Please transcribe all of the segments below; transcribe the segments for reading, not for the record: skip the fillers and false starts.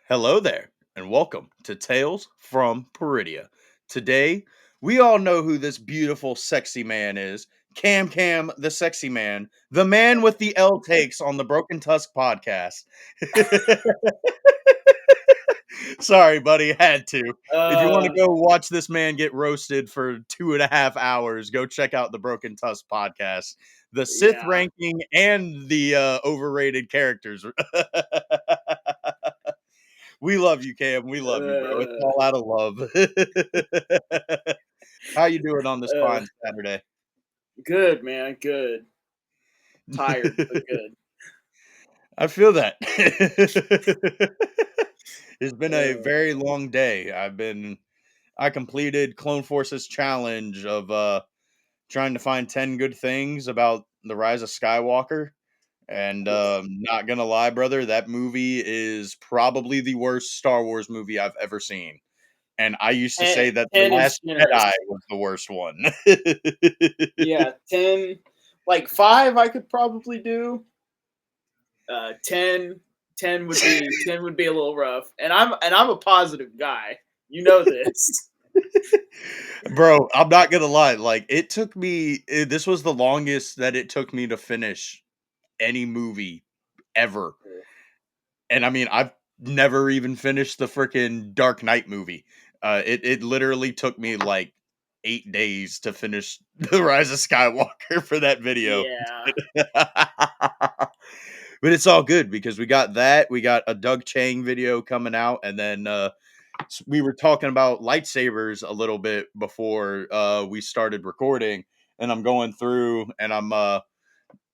Hello there, and welcome to Tales from Peridia. Today, we all know who this beautiful, sexy man is. Cam, the sexy man, the man with the L takes on the Broken Tusk podcast. Sorry, buddy, had to. If you want to Uh, go watch this man get roasted for 2.5 hours, go check out the Broken Tusk podcast. The Sith yeah. ranking and the overrated characters. We love you, Cam. We love you, bro. It's Uh, all out of love. How you doing on this uh, fine Saturday? Good, man. Good. Tired, but good. I feel that. It's been a Uh, very long day. I completed Clone Force's challenge of trying to find 10 good things about the rise of Skywalker. And not gonna lie, brother, that movie is probably the worst Star Wars movie I've ever seen. And I used to say that The 10 is Last generous. Jedi was the worst one. Yeah, 10. Like 5, I could probably do. 10, 10 would be a little rough. And I'm a positive guy. You know this. Bro, I'm not gonna lie, like, this was the longest that it took me to finish any movie ever. And I mean, I've never even finished the freaking Dark Knight movie. It literally took me, like, 8 days to finish The Rise of Skywalker for that video. Yeah. But it's all good because we got a Doug Chang video coming out, and then, we were talking about lightsabers a little bit before we started recording, and I'm going through and I'm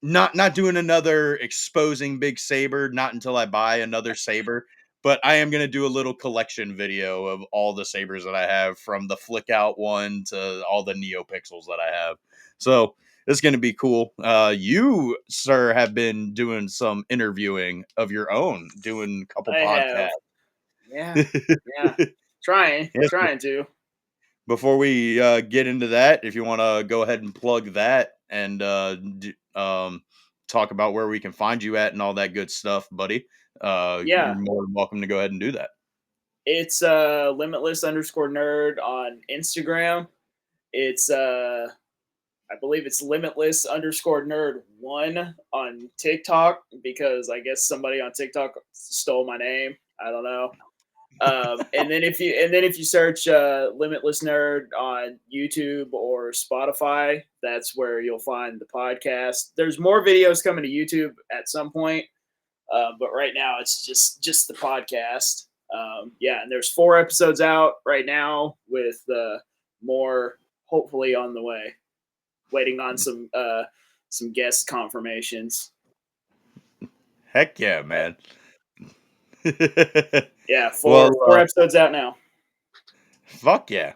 not doing another exposing big saber, not until I buy another saber, but I am gonna do a little collection video of all the sabers that I have, from the flick out one to all the neopixels that I have. So it's gonna be cool. You, sir, have been doing some interviewing of your own, doing a couple I podcasts. have. Yeah. Yeah. Trying. Yes, Trying to. before we get into that, if you want to go ahead and plug that and talk about where we can find you at and all that good stuff, buddy, you're Yeah. more than welcome to go ahead and do that. It's limitless underscore nerd on Instagram. It's I believe it's limitless underscore nerd one on TikTok because I guess somebody on TikTok stole my name. I don't know. And then if you search limitless nerd on YouTube or Spotify, that's where you'll find the podcast. There's more videos coming to YouTube at some point, but right now it's just the podcast. Yeah, and there's 4 episodes out right now with more hopefully on the way. Waiting on some guest confirmations. Heck yeah, Uh, man. yeah, Well, four episodes out now. fuck yeah.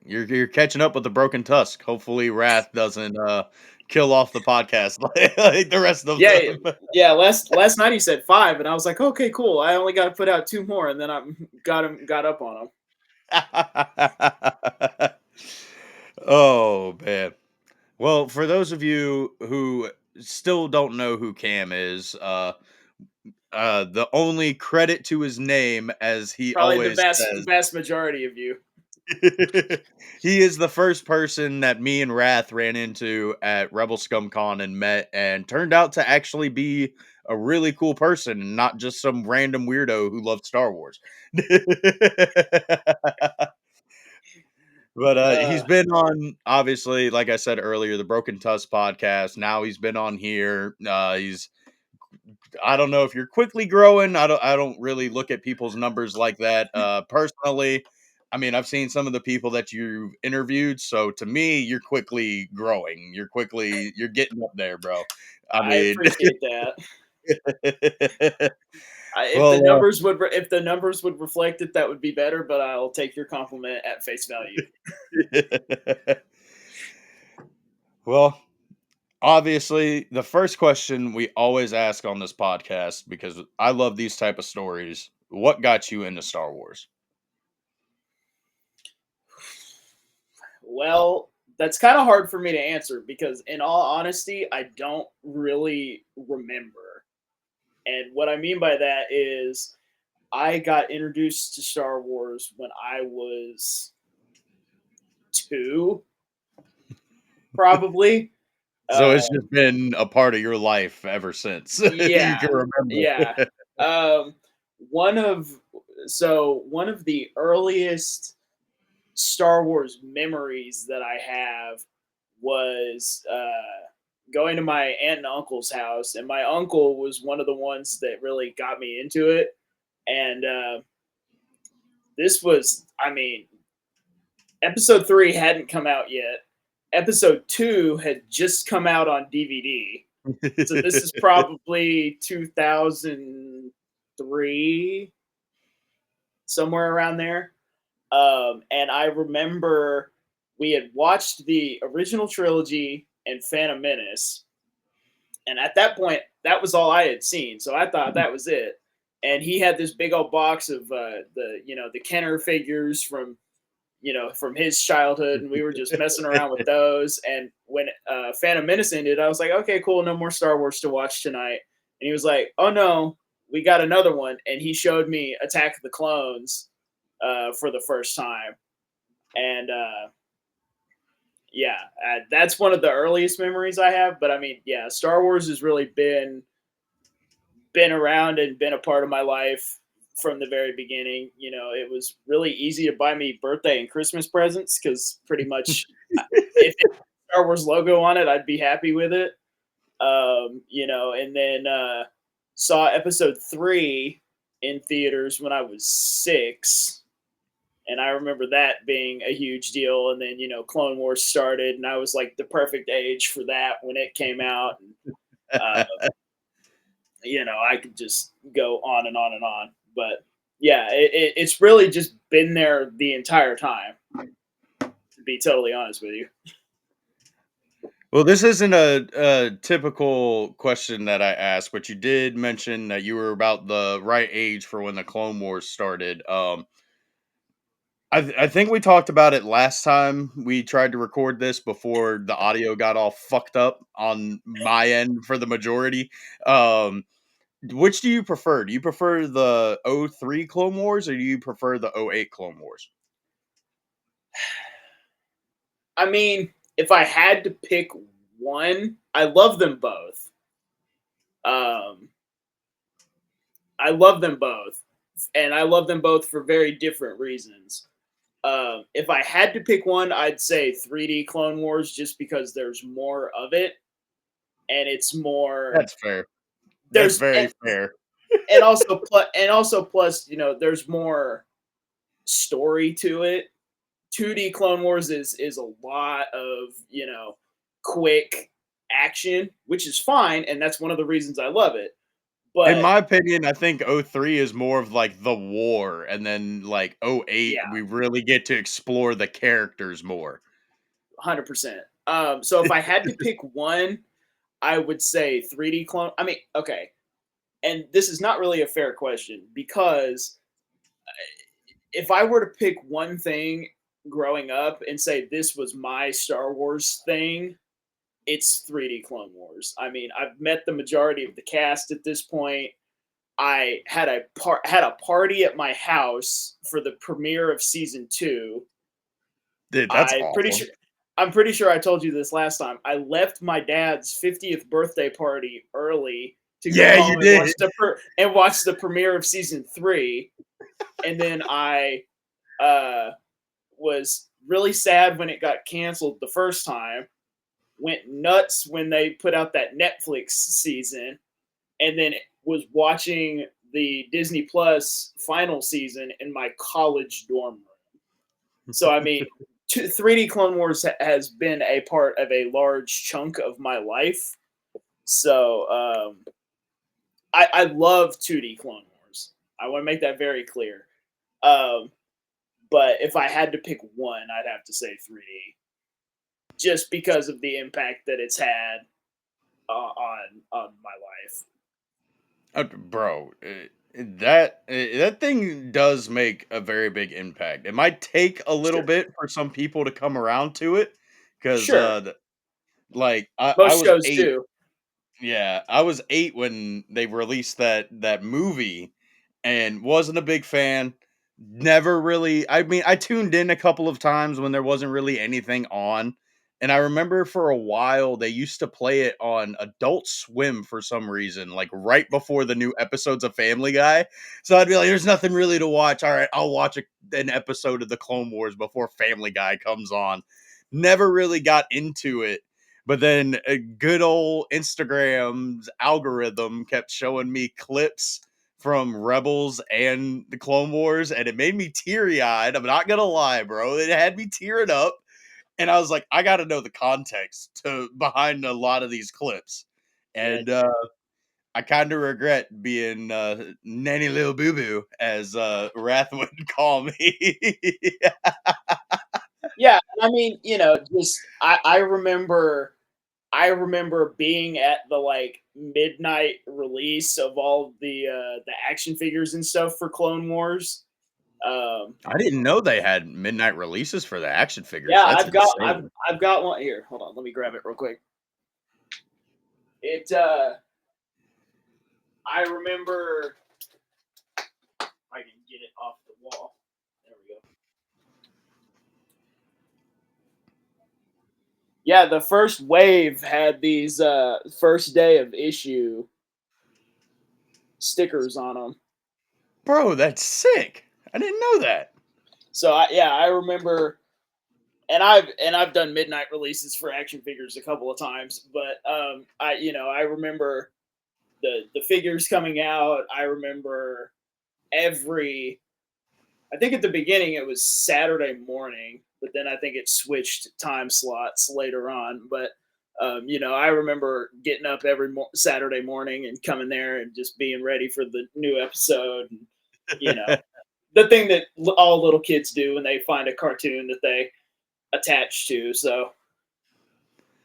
You're catching up with the Broken Tusk. Hopefully Wrath doesn't kill off the podcast like the rest of Yeah, them. yeah. Last night he said 5, and I was like, okay, cool. I only got to put out 2 more, and then I got up on him. Oh man. Well, for those of you who still don't know who Cam is, the only credit to his name, as he Probably the always vast says, vast majority of you. he is the first person that me and Wrath ran into at Rebel Scum Con and met, and turned out to actually be a really cool person, and not just some random weirdo who loved Star Wars. But he's Uh, been on, obviously, like I said earlier, the Broken Tusk podcast. Now he's been on here. He's I don't know if you're quickly growing. I don't really look at people's numbers like that. Personally, I mean, I've seen some of the people that you've interviewed. So to me, you're quickly growing. You're getting up there, bro. I I mean, appreciate that. If well, if the numbers would reflect it, that would be better. But I'll take your compliment at face value. well, obviously, the first question we always ask on this podcast, because I love these type of stories: what got you into Star Wars? Well, that's kind of hard for me to answer because, in all honesty, I don't really remember. And what I mean by that is I got introduced to Star Wars when I was 2, probably. So it's Um, just been a part of your life ever since yeah, you can remember. yeah. Um, one of one of the earliest Star Wars memories that I have was going to my aunt and uncle's house, and my uncle was one of the ones that really got me into it. And this was, I mean, episode 3 hadn't come out yet. Episode 2 had just come out on DVD. So this is probably 2003, somewhere around there. And I remember we had watched the original trilogy and Phantom Menace, and at that point, that was all I had seen. So I thought that was it. And he had this big old box of the Kenner figures from from his childhood, and we were just messing around with those. And when Phantom Menace ended, I was like, okay, cool, no more Star Wars to watch tonight. And he was like, oh no, we got another one, and he showed me Attack of the Clones for the first time, and yeah, that's one of the earliest memories I have. But I mean, yeah, Star Wars has really been around and been a part of my life from the very beginning. You know, it was really easy to buy me birthday and Christmas presents because pretty much if it had a Star Wars logo on it, I'd be happy with it. And then saw episode 3 in theaters when I was 6. And I remember that being a huge deal. And then, Clone Wars started, and I was like the perfect age for that when it came out. And, I could just go on and on and on. But yeah, it's really just been there the entire time, to be totally honest with you. Well, this isn't a typical question that I asked, but you did mention that you were about the right age for when the Clone Wars started. I think we talked about it last time we tried to record this before the audio got all fucked up on my end for the majority. Um, which do you prefer? Do you prefer the '03 Clone Wars or do you prefer the '08 Clone Wars? I mean, if I had to pick one, I love them both. Um, I love them both, and I love them both for very different reasons. If I had to pick one, I'd say 3D Clone Wars, just because there's more of it, and it's more That's fair. That's there's very fair. and also plus there's more story to it. 2D Clone Wars is a lot of quick action, which is fine, and that's one of the reasons I love it. In But my opinion, I think '03 is more of like the war, and then like '08, yeah, we really get to explore the characters more. 100%. So if I had to pick one, I would say 3D Clone. I mean, okay, and this is not really a fair question because if I were to pick one thing growing up and say this was my Star Wars thing, it's 3D Clone Wars. I mean, I've met the majority of the cast at this point. I had a party at my house for the premiere of season 2. Dude, that's I pretty awesome. sure I'm pretty sure I told you this last time. I left my dad's 50th birthday party early to go Yeah, you home and did. watch the premiere of season 3, and then I uh was really sad when it got canceled the first time, went nuts when they put out that Netflix season, and then was watching the Disney Plus final season in my college dorm room. So I mean, 3D Clone Wars has been a part of a large chunk of my life. So I love 2D Clone Wars. I want to make that very clear. Um, but if I had to pick one, I'd have to say 3D, just because of the impact that it's had on my life. Bro, that thing does make a very big impact. It might take a little Sure, bit for some people to come around to it, because sure. like I Most was shows 8. do. Yeah, I was 8 when they released that movie, and wasn't a big fan. Never really, I mean, I tuned in a couple of times when there wasn't really anything on. And I remember for a while they used to play it on Adult Swim for some reason, like right before the new episodes of Family Guy. So I'd be like, there's nothing really to watch. All right, I'll watch an episode of the Clone Wars before Family Guy comes on. Never really got into it. But then a good old Instagram's algorithm kept showing me clips from Rebels and the Clone Wars, and it made me teary eyed. I'm not gonna lie, bro. It had me tearing up, and I was like, I got to know the context to behind a lot of these clips, Yeah, and I kind of regret being nanny little boo boo, as Wrath would call me. yeah. I mean, just I remember being at the like midnight release of all the action figures and stuff for Clone Wars. Um, I didn't know they had midnight releases for the action figures. yeah, That's I've got I've insane. I've got one here. Hold on, let me grab it real quick. It I remember I can get it off the wall. There we go. Yeah, the first wave had these first day of issue stickers on them. Bro, that's sick. I didn't know that. So I remember, and I've done midnight releases for action figures a couple of times, but I remember the figures coming out. I remember every I think at the beginning it was Saturday morning, but then I think it switched time slots later on. But I remember getting up every Saturday morning and coming there and just being ready for the new episode. And, you know, the thing that all little kids do when they find a cartoon that they attach to. So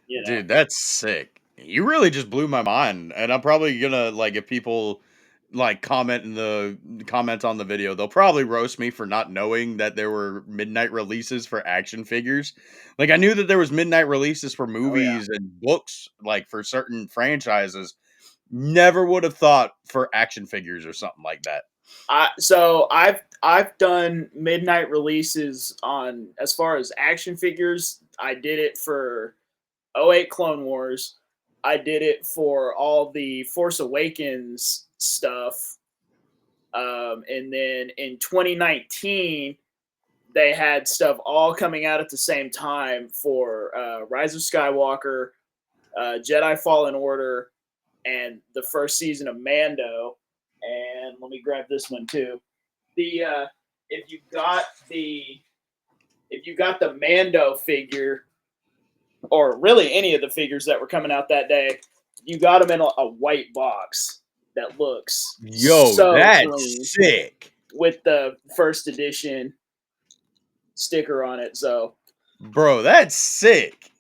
you know, Dude, that's sick. You really just blew my mind, and I'm probably gonna like if people like comment on the video, they'll probably roast me for not knowing that there were midnight releases for action figures. Like I knew that there was midnight releases for oh yeah. movies and books, like for certain franchises. Never would have thought for action figures or something like that. I've done midnight releases on as far as action figures. I did it for '08 Clone Wars. I did it for all the Force Awakens stuff. And then in 2019, they had stuff all coming out at the same time for Rise of Skywalker, Jedi Fallen Order, and the first season of Mando. And let me grab this one too. The if you got the if you got the Mando figure, or really any of the figures that were coming out that day, you got them in a white box that looks Yo, so that's clean sick. with the first edition sticker on it. Bro, that's sick.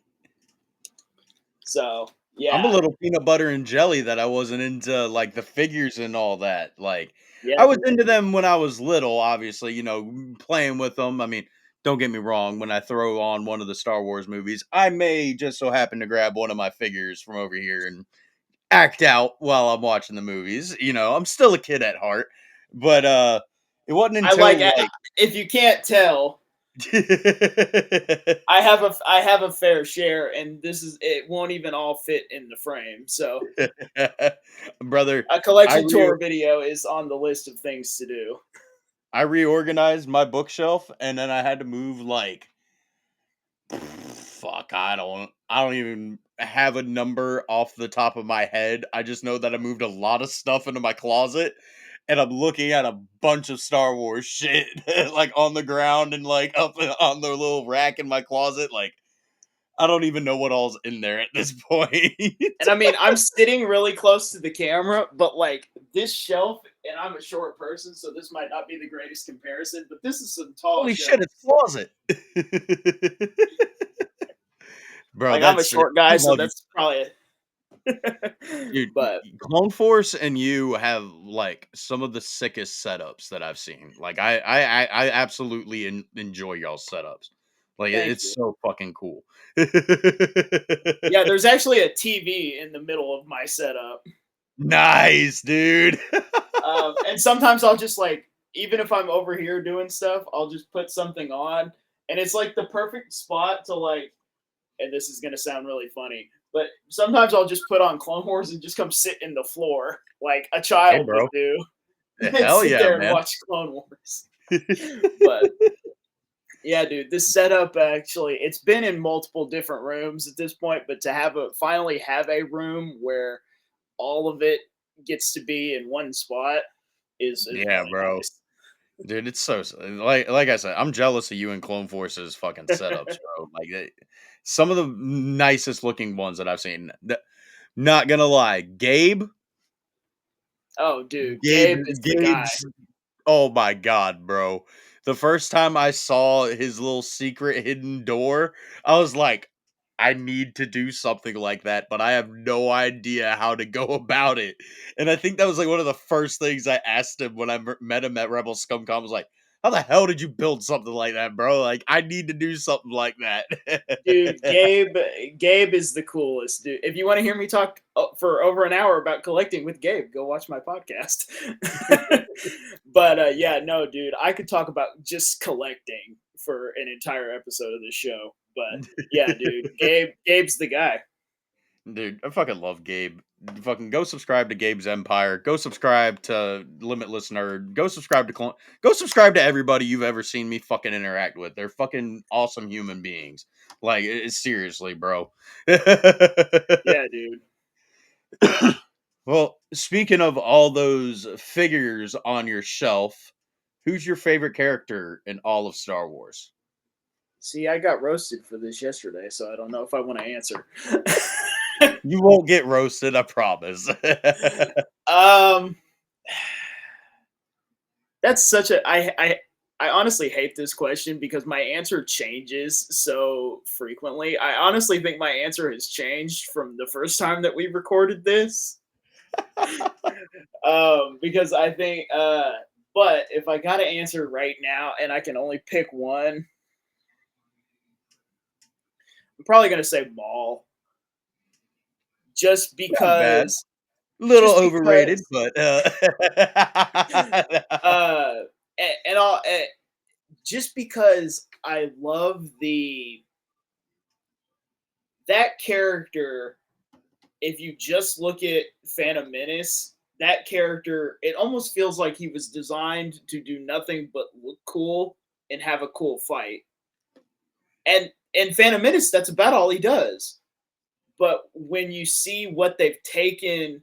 So I'm a yeah, little peanut butter and jelly that I wasn't into, like, the figures and all that, like, I yeah. was into them when I was little, obviously, playing with them. I mean, don't get me wrong, when I throw on one of the Star Wars movies, I may just so happen to grab one of my figures from over here and act out while I'm watching the movies. I'm still a kid at heart, but, it wasn't I like until, like if you can't tell, I have a fair share, and this is it won't even all fit in the frame. So Brother, a I collection re tour video is on the list of things to do. I reorganized my bookshelf, and then I had to move, like, fuck, I don't even have a number off the top of my head. I just know that I moved a lot of stuff into my closet, and I'm looking at a bunch of Star Wars shit, like, on the ground and, like, up on the little rack in my closet, like, I don't even know what all's in there at this point. And I mean, I'm sitting really close to the camera, but like this shelf, and I'm a short person, so this might not be the greatest comparison, but this is some tall Holy shit, shelf. it's closet. Bro, Like I'm a that's sick. short I guy, so love you. that's probably Dude, but Clone Force and you have like some of the sickest setups that I've seen. Like I absolutely enjoy y'all's setups. Like thank it's you. so fucking cool. Yeah, there's actually a TV in the middle of my setup. Nice, dude. And sometimes I'll just like, even if I'm over here doing stuff, I'll just put something on, and it's like the perfect spot to like. And this is gonna sound really funny, but sometimes I'll just put on Clone Wars and just come sit in the floor like a Hey, child would bro. do, and Hell sit yeah, there and man. watch Clone Wars. But yeah, dude, this setup actually it's been in multiple different rooms at this point, but to have a finally have a room where all of it gets to be in one spot is Yeah, really bro. nice. Dude, it's so like I said, I'm jealous of you and Clone Force's fucking setups, bro. Like some of the nicest looking ones that I've seen. Not gonna lie, Oh, dude, Gabe, Gabe is the guy. Gabe's. Oh my god, bro! The first time I saw his little secret hidden door, I was like, I need to do something like that, but I have no idea how to go about it. And I think that was like one of the first things I asked him when I met him at Rebel Scum Con. Was like, how the hell did you build something like that, bro? Like, I need to do something like that. Dude, Gabe is the coolest dude. If you want to hear me talk for over an hour about collecting with Gabe, go watch my podcast. But yeah, no, dude, I could talk about just collecting for an entire episode of this show. But yeah, dude, Gabe's the guy. Dude, I fucking love Gabe. Fucking go subscribe to Gabe's Empire. Go subscribe to Limitless Nerd. Go subscribe to Go subscribe to everybody you've ever seen me fucking interact with. They're fucking awesome human beings. Like, seriously, bro. Yeah, dude. Well, speaking of all those figures on your shelf, who's your favorite character in all of Star Wars? See, I got roasted for this yesterday, so I don't know if I want to answer. You won't get roasted, I promise. um, That's such a I honestly hate this question because my answer changes so frequently. I honestly think my answer has changed from the first time that we recorded this. Because I think but if I got to answer right now and I can only pick one, I'm probably going to say Maul just Not bad. because Little just overrated, because but, uh and all just because I love the that character, if you just look at Phantom Menace, that character, it almost feels like he was designed to do nothing but look cool and have a cool fight. And in Phantom Menace, that's about all he does. But when you see what they've taken,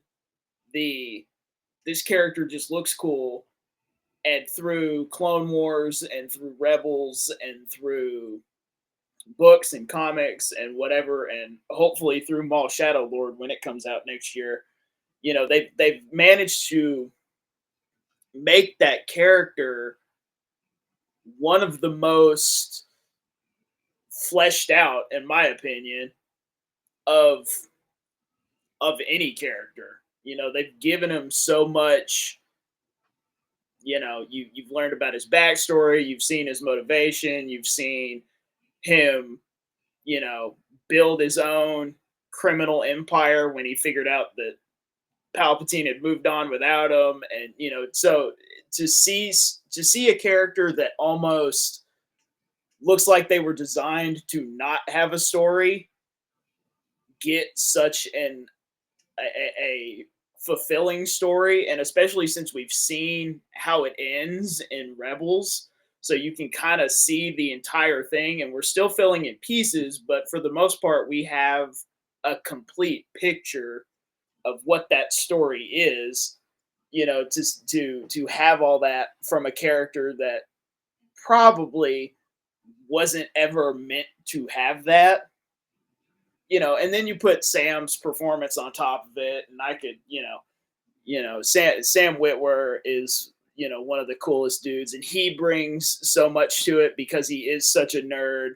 the this character just looks cool, and through Clone Wars and through Rebels and through books and comics and whatever, and hopefully through Maul Shadow Lord when it comes out next year. You know, they've managed to make that character one of the most fleshed out, in my opinion, of any character. You know, they've given him so much. You know, you've learned about his backstory, you've seen his motivation, you've seen him, you know, build his own criminal empire when he figured out that Palpatine had moved on without him, and you know, so to see a character that almost looks like they were designed to not have a story get such a fulfilling story, and especially since we've seen how it ends in Rebels, so you can kind of see the entire thing, and we're still filling in pieces, but for the most part, we have a complete picture of what that story is. You know, to have all that from a character that probably wasn't ever meant to have that. You know, and then you put Sam's performance on top of it, and I could, Sam Witwer is one of the coolest dudes, and he brings so much to it because he is such a nerd.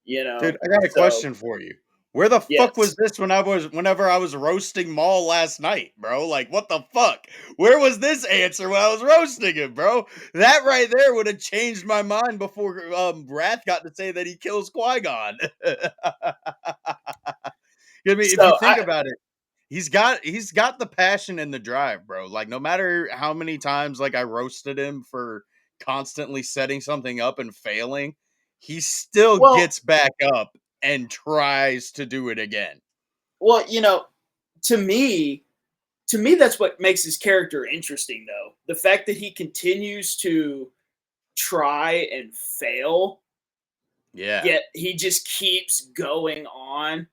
You dude, know, I got a so question for you. Where the fuck was yes. this whenever I was roasting Maul last night, bro? Like, what the fuck? Where was this answer when I was roasting him, bro? That right there would have changed my mind before Wrath got to say that he kills Qui-Gon. I mean, if you So think about it, he's got the passion and the drive, bro. Like no matter how many times like I roasted him for constantly setting something up and failing, he still Well, gets back up and tries to do it again. well, to me, that's what makes his character interesting, though. The fact that he continues to try and fail, Yeah. yet he just keeps going on.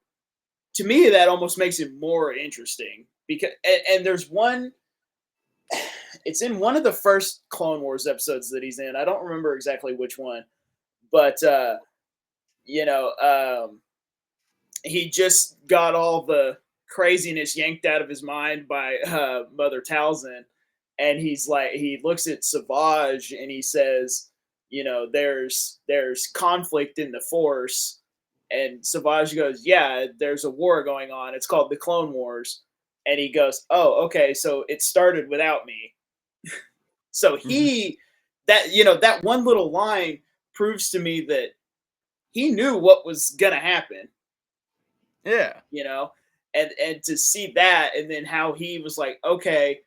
To me, that almost makes it more interesting because, and there's one. It's in one of the first Clone Wars episodes that he's in. I don't remember exactly which one, but you know, he just got all the craziness yanked out of his mind by Mother Talzin, and he looks at Savage and he says, there's conflict in the Force, and Savage goes, yeah, there's a war going on. It's called the Clone Wars, and he goes, oh, okay, so it started without me. So Mhm. that one little line proves to me that he knew what was gonna happen, Yeah. you know, and to see that, and then how he was like, okay,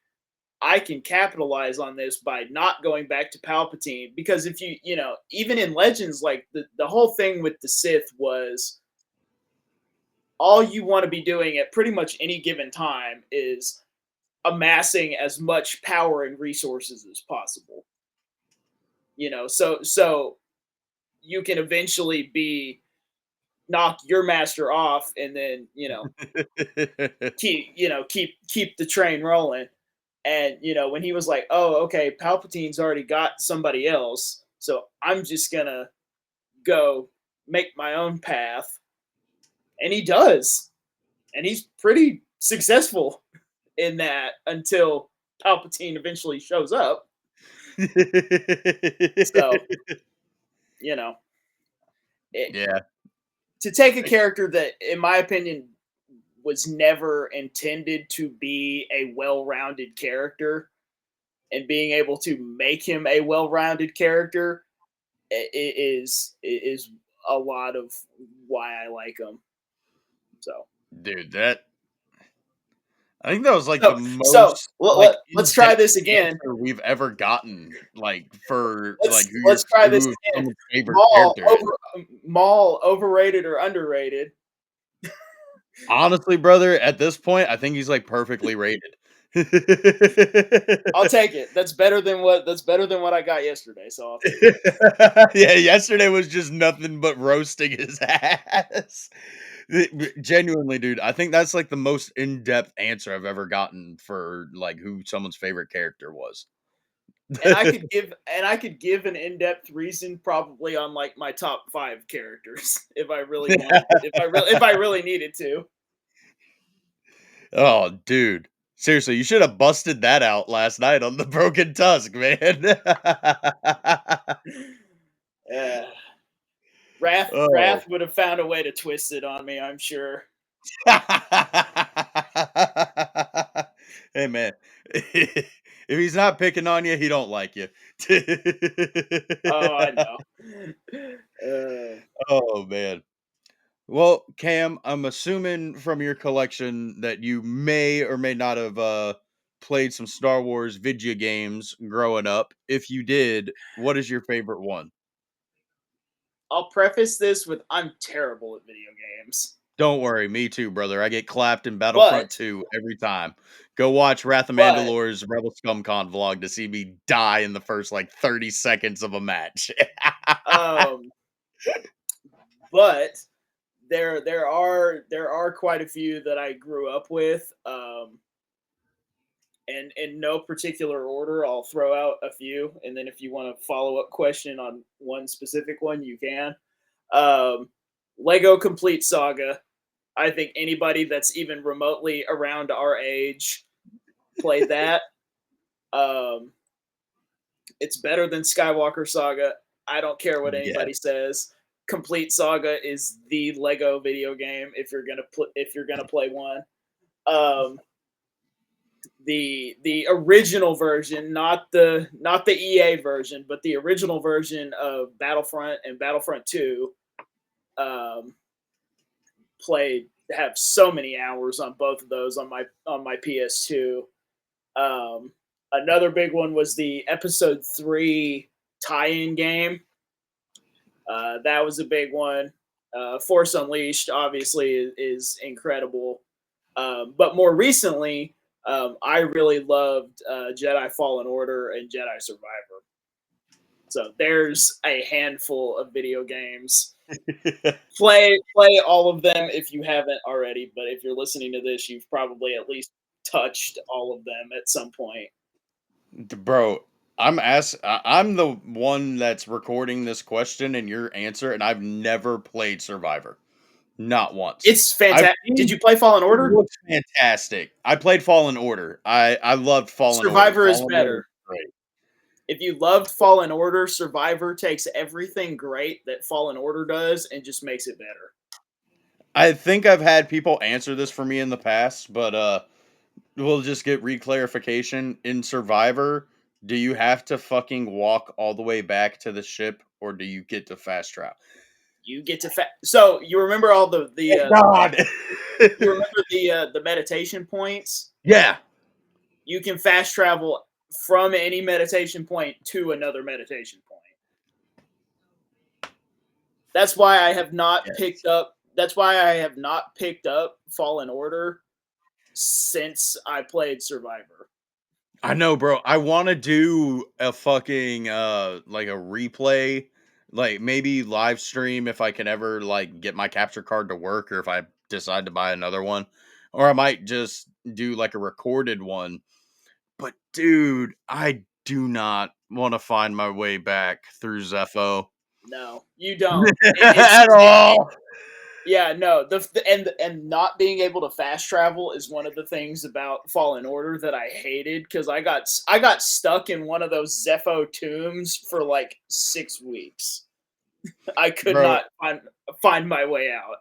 I can capitalize on this by not going back to Palpatine, because if even in Legends, like the whole thing with the Sith was all you want to be doing at pretty much any given time is amassing as much power and resources as possible. So you can eventually be knock your master off, and then keep the train rolling. And when he was like, oh, okay, Palpatine's already got somebody else, so I'm just gonna go make my own path. And he does, and he's pretty successful in that until Palpatine eventually shows up. So you know it, Yeah. to take a character that, in my opinion, was never intended to be a well-rounded character, and being able to make him a well-rounded character is a lot of why I like him. So Dude, that I think that was like the so most like let's try in-depth this again. answer we've ever gotten, like for like Let's try this who again. someone's favorite character is. Maul, overrated or underrated? Honestly, brother, at this point, I think he's like perfectly rated. I'll take it. That's better than what I got yesterday. So I'll take it. Yeah, yesterday was just nothing but roasting his ass. Genuinely, dude, I think that's like the most in-depth answer I've ever gotten for like who someone's favorite character was. And I could give an in-depth reason probably on like my top 5 characters if I really wanted, if I really needed to. Oh, dude. Seriously, you should have busted that out last night on the Broken Tusk, man. Uh, Wrath Oh. Wrath would have found a way to twist it on me, I'm sure. Hey, man. If he's not picking on you, he don't like you. Oh, I know. Uh, Oh, man. Well, Cam, I'm assuming from your collection that you may or may not have played some Star Wars video games growing up. If you did, what is your favorite one? I'll preface this with I'm terrible at video games, Don't worry, me too, brother. I get clapped in Battlefront but 2 every time. Go watch Wrath of but Mandalore's Rebel Scum Con vlog to see me die in the first like 30 seconds of a match. um but there are quite a few that I grew up with. And in no particular order, I'll throw out a few, and then if you want a follow up question on one specific one, you can. Um, Lego Complete Saga. I think anybody that's even remotely around our age played that. Um, it's better than Skywalker Saga. I don't care what Yes. anybody says. Complete Saga is the Lego video game if you're gonna play one. Um, the original version, not the EA version, but the original version of Battlefront and Battlefront 2, um, played have so many hours on both of those on my PS2. Another big one was the Episode 3 tie-in game. That was a big one. Force Unleashed obviously is incredible. But more recently, I really loved Jedi Fallen Order and Jedi Survivor. So there's a handful of video games. Play all of them if you haven't already. But if you're listening to this, you've probably at least touched all of them at some point. Bro, I'm the one that's recording this question and your answer, and I've never played Survivor. Not once. It's I've fantastic. Did seen you play Fallen it Order? looks fantastic. I played Fallen Order. I loved Fallen Order. Survivor is Fallen Order is better. great. If you loved Fallen Order, Survivor takes everything great that Fallen Order does and just makes it better. I think I've had people answer this for me in the past, but we'll just get reclarification. In Survivor, do you have to fucking walk all the way back to the ship, or do you get to fast travel? You get to so you remember all the Thank God. you remember the meditation points? Yeah. You can fast travel from any meditation point to another meditation point. That's why I have not Yes. picked up. That's why I have not picked up Fallen Order since I played Survivor. I know, bro. I want to do a fucking like a replay, like maybe live stream if I can ever like get my capture card to work, or if I decide to buy another one, or I might just do like a recorded one. But dude, I do not want to find my way back through Zepho No, you don't. It's at all. yeah, no. And not being able to fast travel is one of the things about Fallen Order that I hated because I got stuck in one of those Zepho tombs for like 6 weeks. I could Bro, not find my way out.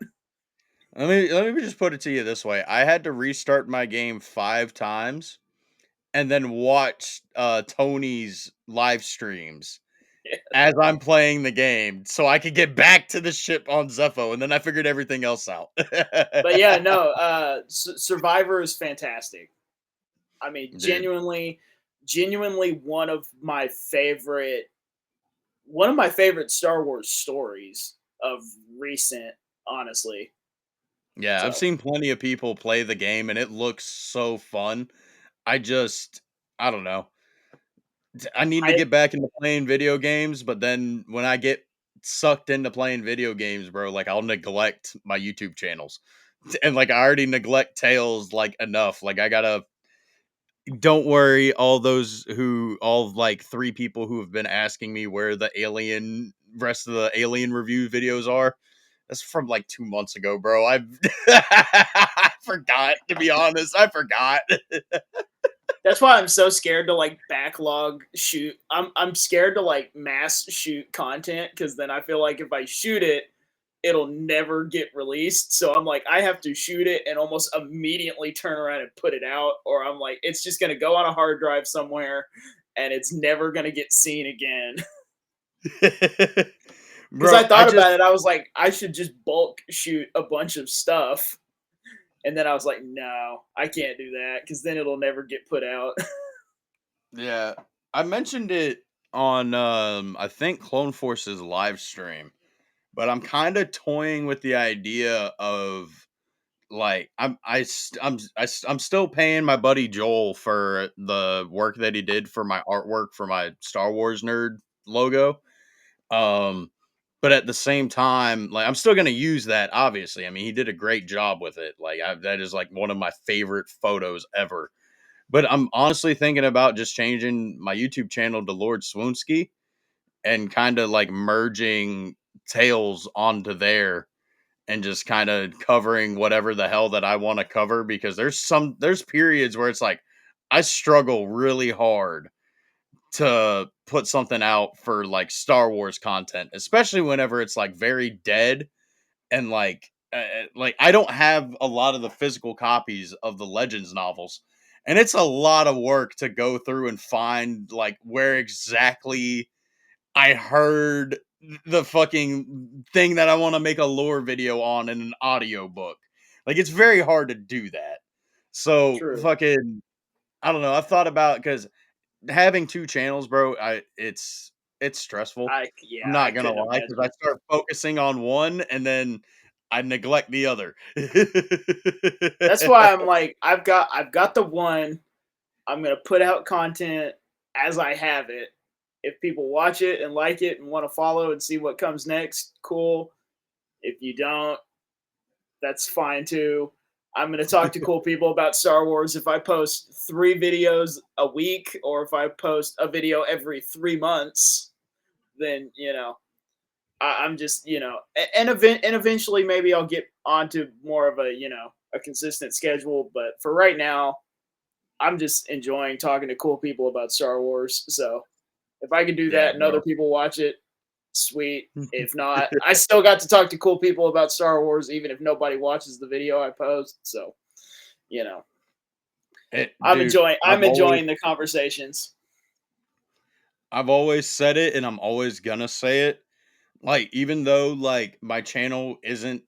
let me just put it to you this way. I had to restart my game 5 times and then watch Tony's live streams as I'm playing the game so I could get back to the ship on Zepho, and then I figured everything else out. But yeah, no. Survivor is fantastic. I mean, Dude. genuinely one of my favorite Star Wars stories of recent, honestly. Yeah, I've So seen plenty of people play the game and it looks so fun. I just I don't know. I need to I get back into playing video games, but then when I get sucked into playing video games, bro, like I'll neglect my YouTube channels. And like I already neglect Tales like enough. Like I gotta don't worry, all like 3 people who have been asking me where the rest of the alien review videos are. That's from like 2 months ago, bro. I forgot, to be honest. I forgot. That's why I'm so scared to like backlog shoot. I'm scared to like mass shoot content because then I feel like if I shoot it, it'll never get released. So I'm like, I have to shoot it and almost immediately turn around and put it out, or I'm like, it's just gonna go on a hard drive somewhere and it's never gonna get seen again. Because Bro, I thought about it, I was like, I should just bulk shoot a bunch of stuff. And then I was like, no, I can't do that because then it'll never get put out. yeah, I mentioned it on I think Clone Force's live stream, but I'm kind of toying with the idea of like I'm still paying my buddy Joel for the work that he did for my artwork for my Star Wars nerd logo. Um but at the same time, like I'm still going to use that obviously. I mean, he did a great job with it. That is like one of my favorite photos ever. But I'm honestly thinking about just changing my YouTube channel to Lord Swoonsky and kind of like merging Tales onto there and just kind of covering whatever the hell that I want to cover, because there's periods where it's like I struggle really hard to put something out for like Star Wars content, especially whenever it's like very dead and like I don't have a lot of the physical copies of the Legends novels. And it's a lot of work to go through and find like where exactly I heard the fucking thing that I want to make a lore video on in an audio book. Like, it's very hard to do that. So, True. fucking I don't know, I've thought about because having 2 channels, bro, it's stressful. I'm I not gonna couldn't lie because I imagine. start focusing on one and then I neglect the other. That's why I'm like, I've got the one. I'm gonna put out content as I have it. If people watch it and like it and want to follow and see what comes next, cool. If you don't, that's fine too. I'm going to talk to cool people about Star Wars if I post 3 videos a week or if I post a video every 3 months, then, I'm just, and eventually maybe I'll get onto more of a, a consistent schedule. But for right now, I'm just enjoying talking to cool people about Star Wars. So if I can do Yeah, that and other bro. people watch it, sweet. If not, I still got to talk to cool people about Star Wars, even if nobody watches the video I post. So, you know, Dude, I'm enjoying the conversations. I've always said it and I'm always gonna say it. Like, even though, like, my channel isn't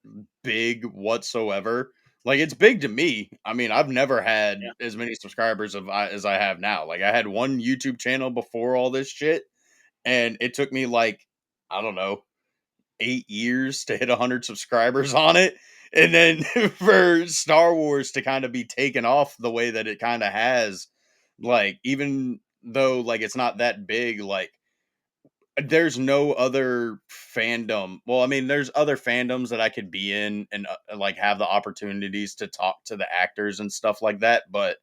big whatsoever, like, it's big to me. I mean, I've never Yeah. had as many subscribers as I have now. Like, I had one YouTube channel before all this shit, and it took me, like, I don't know, 8 years to hit 100 subscribers on it, and then for Star Wars to kinda be taken off the way that it kinda has, like, even though, like, it's not that big, like, there's no other fandom. Well, I mean, there's other fandoms that I could be in and like have the opportunities to talk to the actors and stuff like that. But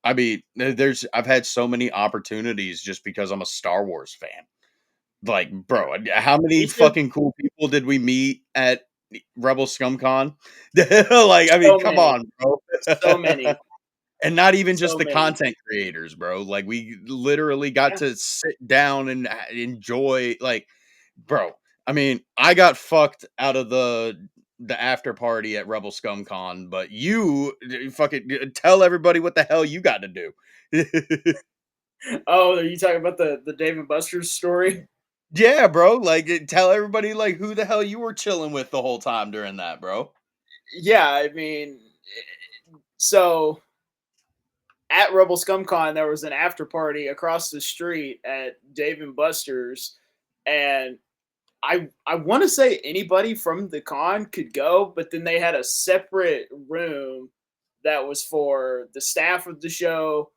I mean, there's I've had so many opportunities just because I'm a Star Wars fan. Like, bro, how many Me too. fucking cool people did we meet at Rebel ScumCon? Like, I mean, So come many. on, bro. So many. And not even just So the many. content creators, bro. Like, we literally got Yeah. to sit down and enjoy, like, bro. I mean, I got fucked out of the after party at Rebel Scum Con, but you fucking tell everybody what the hell you got to do. Oh, are you talking about the Dave and Buster's story? Yeah, bro. Like, tell everybody like who the hell you were chilling with the whole time during that, bro. Yeah, I mean, so at Rebel ScumCon, there was an after party across the street at Dave and Buster's, and I want to say anybody from the con could go, but then they had a separate room that was for the staff of the show,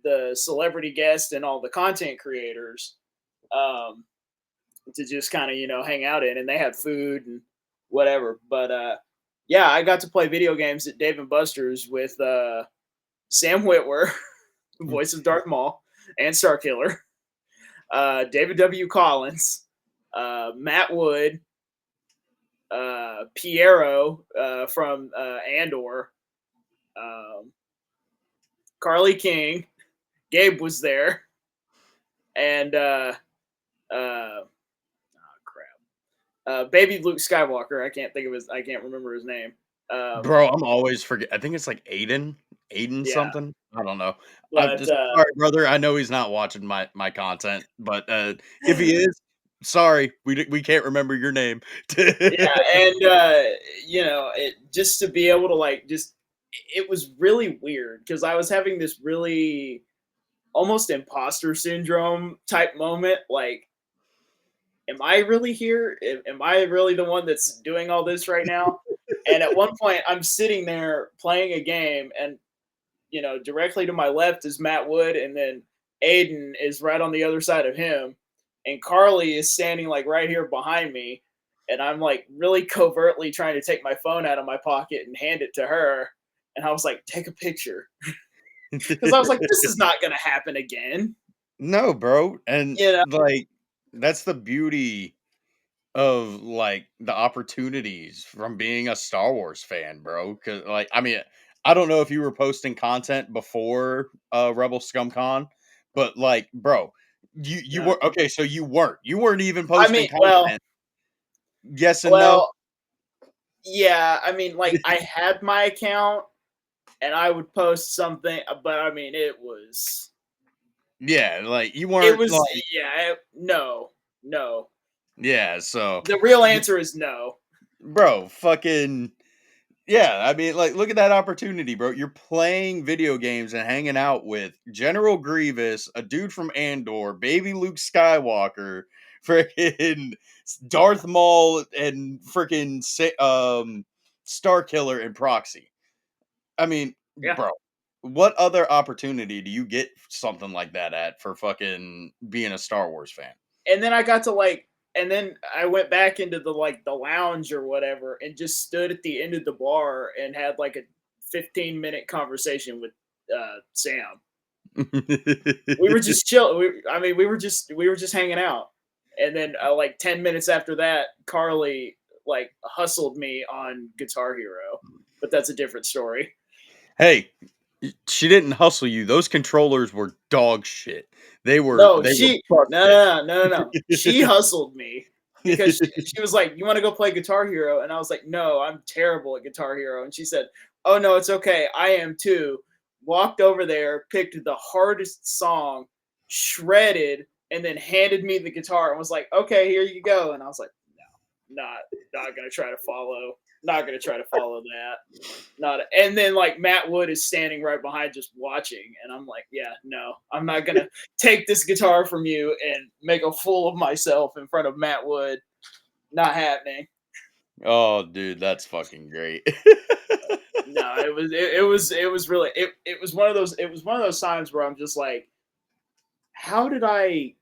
the celebrity guests, and all the content creators um, to just kind of hang out in, and they had food and whatever. But yeah, I got to play video games at Dave and Buster's with Sam Witwer, voice of Darth Maul and Starkiller, David W. Collins, Matt Wood, Piero from Andor, um, Carly King, Gabe was there, and oh crap, baby Luke Skywalker. I can't remember his name. Bro, I'm always forget. I think it's like Aiden Yeah, something. I don't know. I'm but just sorry, brother. I know he's not watching my content, but if he is, sorry, we can't remember your name. yeah, and it just to be able to like just it was really weird because I was having this really almost imposter syndrome type moment. Like, am I really here? Am I really the one that's doing all this right now? And at one point, I'm sitting there playing a game, and directly to my left is Matt Wood, and then Aiden is right on the other side of him, and Carly is standing like right here behind me, and I'm like really covertly trying to take my phone out of my pocket and hand it to her, and I was like, take a picture, because I was like, this is not gonna happen again, No, bro, and you know. like that's the beauty of like the opportunities from being a Star Wars fan, bro. Because like, I mean, I don't know if you were posting content before Rebel ScumCon, but like, bro, you No. were okay. So you weren't even I mean, posting content. Yes and no. well, yeah. I mean, like I had my account and I would post something, but I mean, Yeah, like you it weren't was, like yeah, no, no. yeah. So, The real answer is no. bro, fucking. Yeah, I mean, like, look at that opportunity, bro. You're playing video games and hanging out with General Grievous, a dude from Andor, baby Luke Skywalker, freaking Darth Maul, and freaking Star Killer and Proxy. I mean, Yeah. bro, what other opportunity do you get something like that at for fucking being a Star Wars fan? And then I got to like, and then I went back into the like the lounge or whatever, and just stood at the end of the bar and had like a 15-minute conversation with Sam. We were just chill. I mean, we were just hanging out, and then like 10 minutes after that, Carly like hustled me on Guitar Hero, but that's a different story. Hey, she didn't hustle you. Those controllers were dog shit. No, They were no, busted. no, no, no, no, no. She hustled me because she was like, "You want to go play Guitar Hero?" And I was like, "No, I'm terrible at Guitar Hero." And she said, "Oh no, it's okay. I am too." Walked over there, picked the hardest song, shredded, and then handed me the guitar and was like, "Okay, here you go." And I was like, "No, not gonna try to follow. Not gonna try to follow that." Not and then like Matt Wood is standing right behind just watching, and I'm like, yeah, no, I'm not gonna take this guitar from you and make a fool of myself in front of Matt Wood. Not happening. Oh, dude, that's fucking great. No, it was really it was one of those times where I'm just like, how did I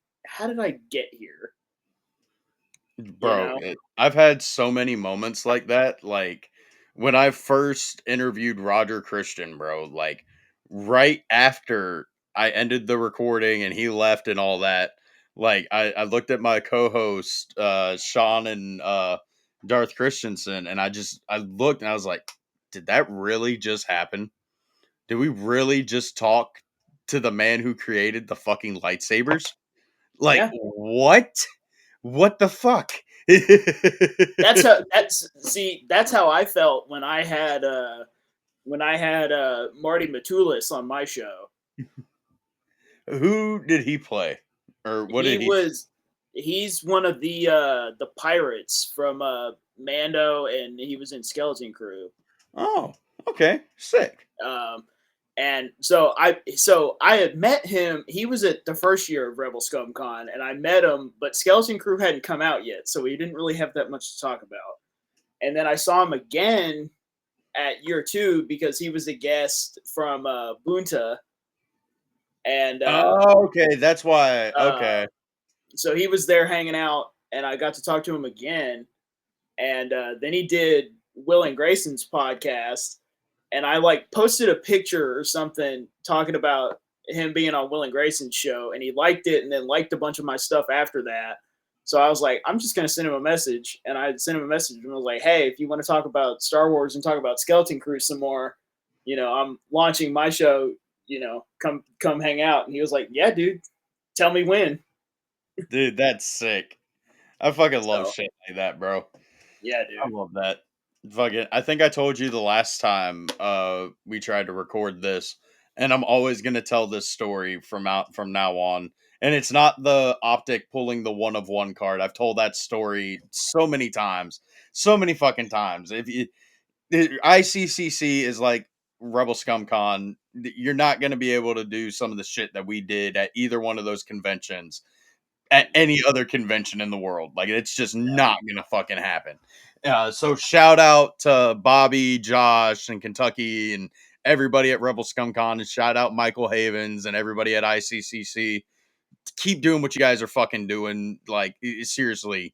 get here? You Bro, know? I've had so many moments like that. Like when I first interviewed Roger Christian, bro, like right after I ended the recording and he left and all that, like I looked at my co-host Sean and Darth Christensen, and I looked and I was like, did that really just happen? Did we really just talk to the man who created the fucking lightsabers? Like, Yeah. what? What the fuck? That's how I felt when I had Marty Matulis on my show. Who did he play? Or what He did he was he's one of the pirates from Mando, and he was in Skeleton Crew. Oh, okay. Sick. Um, and so I had met him. He was at the first year of Rebel Scum Con, and I met him, but Skeleton Crew hadn't come out yet, so we didn't really have that much to talk about. And then I saw him again at year two because he was a guest from Bunta, and Oh, okay. That's why. uh, Okay. so he was there hanging out, and I got to talk to him again. And then he did Will and Grayson's podcast, and I like posted a picture or something talking about him being on Will and Grayson's show, and he liked it, and then liked a bunch of my stuff after that. So I was like, I'm just gonna send him a message, and I sent him a message and was like, hey, if you want to talk about Star Wars and talk about Skeleton Crew some more, I'm launching my show. Come hang out. And he was like, yeah, dude, tell me when. Dude, that's sick. I fucking love So shit like that, bro. yeah, I dude. love that. Fucking I think I told you the last time we tried to record this, and I'm always gonna tell this story from now on. And it's not the optic pulling the one of one card. I've told that story so many times. So many fucking times. If you ICCC is like Rebel Scum Con, you're not gonna be able to do some of the shit that we did at either one of those conventions at Mm-mm. any other convention in the world. Like it's just not gonna fucking happen. So shout out to Bobby, Josh, and Kentucky, and everybody at Rebel Scum Con, and shout out Michael Havens and everybody at ICCC. Keep doing what you guys are fucking doing. Like seriously,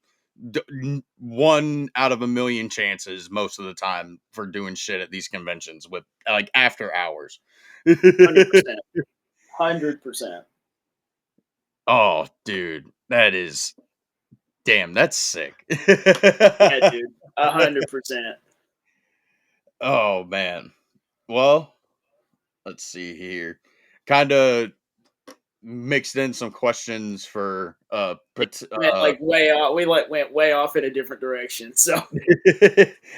one out of a million chances most of the time for doing shit at these conventions with like after hours. 100%. 100%. Oh, dude, that is damn. That's sick. Yeah, dude. 100%. Oh man. Well, let's see here. Kind of mixed in some questions for Went like way off. We like went way off in a different direction. So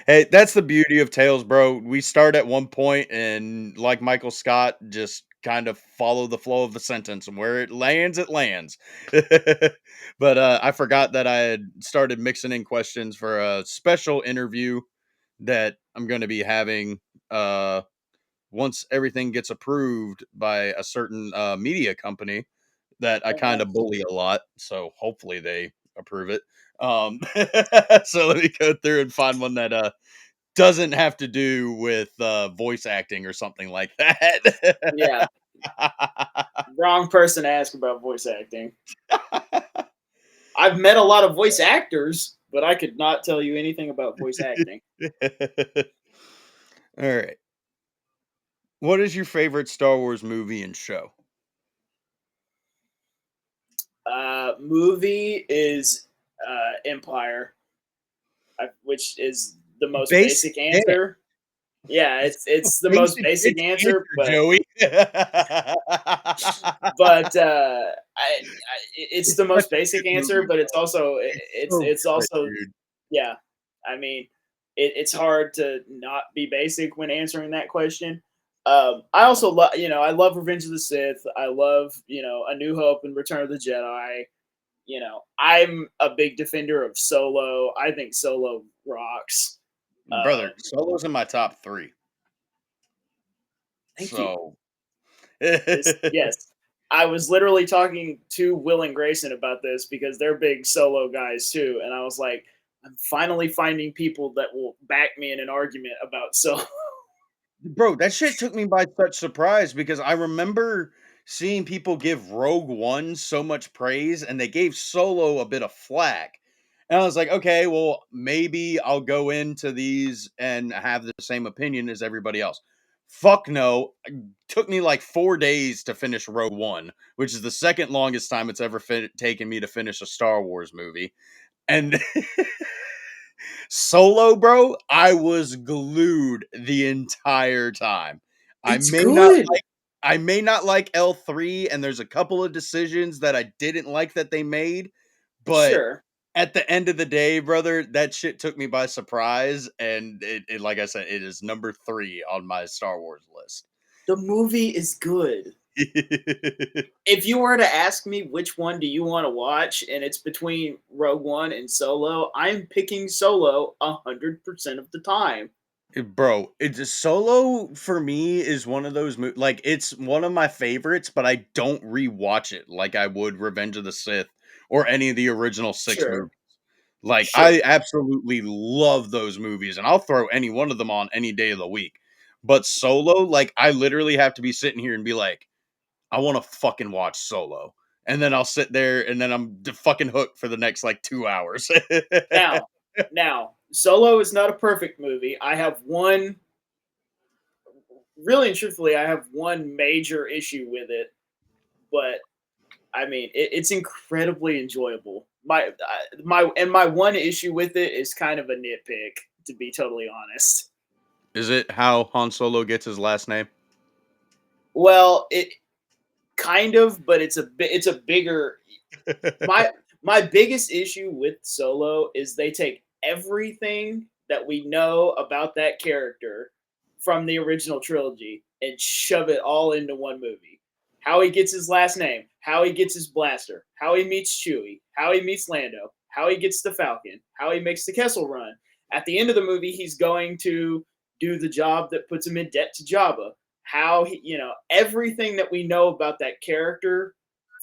hey, that's the beauty of Tails, bro. We start at one point and like Michael Scott, just kind of follow the flow of the sentence, and where it lands, it lands. But I forgot that I had started mixing in questions for a special interview that I'm going to be having uh once everything gets approved by a certain media company that I Oh, kind of nice. bully a lot. So hopefully they approve it. Um, so let me go through and find one that doesn't have to do with voice acting or something like Yeah, that. wrong person to ask about voice acting. I've met a lot of voice actors, but I could not tell you anything about voice acting. All right. What is your favorite Star Wars movie and show? Movie is Empire, which is the most Basic. basic Damn. answer. Yeah, That's a it's the most basic basic bitch answer, answer, Joey. but it's It's the such most a basic good answer. movie, But it's bro. also It's so it's good, also dude. yeah. I mean, it's hard to not be basic when answering that question. I also love I love Revenge of the Sith. I love A New Hope and Return of the Jedi. I'm a big defender of Solo. I think Solo rocks. Brother, Um, Solo's in my top 3. Thank you. So Yes. I was literally talking to Will and Grayson about this because they're big Solo guys too, and I was like, I'm finally finding people that will back me in an argument about Solo. bro, that shit took me by such surprise because I remember seeing people give Rogue One so much praise and they gave Solo a bit of flack. And I was like, okay, well, maybe I'll go into these and have the same opinion as everybody else. Fuck no. It took me like 4 days to finish Rogue One, which is the second longest time it's ever taken me to finish a Star Wars movie. And Solo, bro, I was glued the entire time. I It's may not good. like I may not like L3 and there's a couple of decisions that I didn't like that they made, but Sure. at the end of the day, brother, that shit took me by surprise and it like I said, it is number 3 on my Star Wars list. The movie is good. If you were to ask me which one do you want to watch, and it's between Rogue One and Solo, I'm picking Solo 100% of the time. Bro, it's a Solo for me is one of those like it's one of my favorites, but I don't rewatch it like I would Revenge of the Sith or any of the original 6 Sure. movies. Like I Sure. absolutely love those movies and I'll throw any one of them on any day of the week. But Solo, like I literally have to be sitting here and be like, I want to fucking watch Solo. And then I'll sit there and then I'm fucking hooked for the next like 2 hours. Now, Solo is not a perfect movie. I have one, really and truthfully, I have one major issue with it, but I mean, it's incredibly enjoyable. My one issue with it is kind of a nitpick, to be totally honest. Is it how Han Solo gets his last name? Well, it kind of, but it's a bigger my my biggest issue with Solo is they take everything that we know about that character from the original trilogy and shove it all into one movie. How he gets his last name, how he gets his blaster, how he meets Chewie, how he meets Lando, how he gets the Falcon, how he makes the Kessel Run. At the end of the movie, he's going to do the job that puts him in debt to Jabba. How he, everything that we know about that character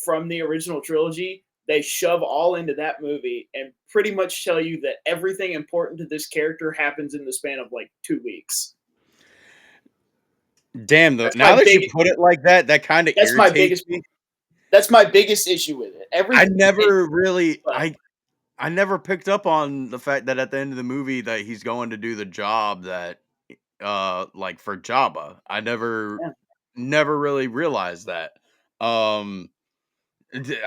from the original trilogy, they shove all into that movie and pretty much tell you that everything important to this character happens in the span of like 2 weeks. Damn, though. That's Now my that you big. put it like that, that kind of That's my irritates biggest. me. That's my biggest issue with it. I Everything. never really, But I never picked up on the fact that at the end of the movie that he's going to do the job that, like for Jabba. I yeah, never really realized that. Um,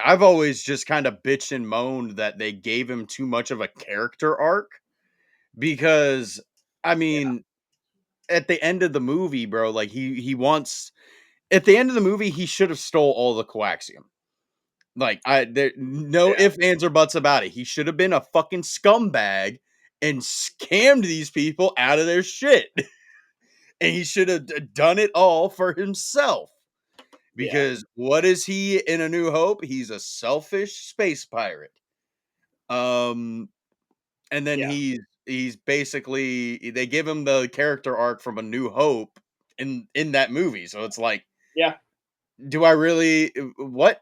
I've always just kind of bitched and moaned that they gave him too much of a character arc because, I yeah, mean, at the end of the movie, bro, like he wants at the end of the movie, he should have stole all the coaxium. Like, I there no yeah, ifs, ands, or buts about it. He should have been a fucking scumbag and scammed these people out of their shit. And he should have done it all for himself. yeah, Because what is he in A New Hope? He's a selfish space pirate. Um, and then yeah. he's basically they give him the character arc from A New Hope in that movie. So it's like, Yeah, do I really what?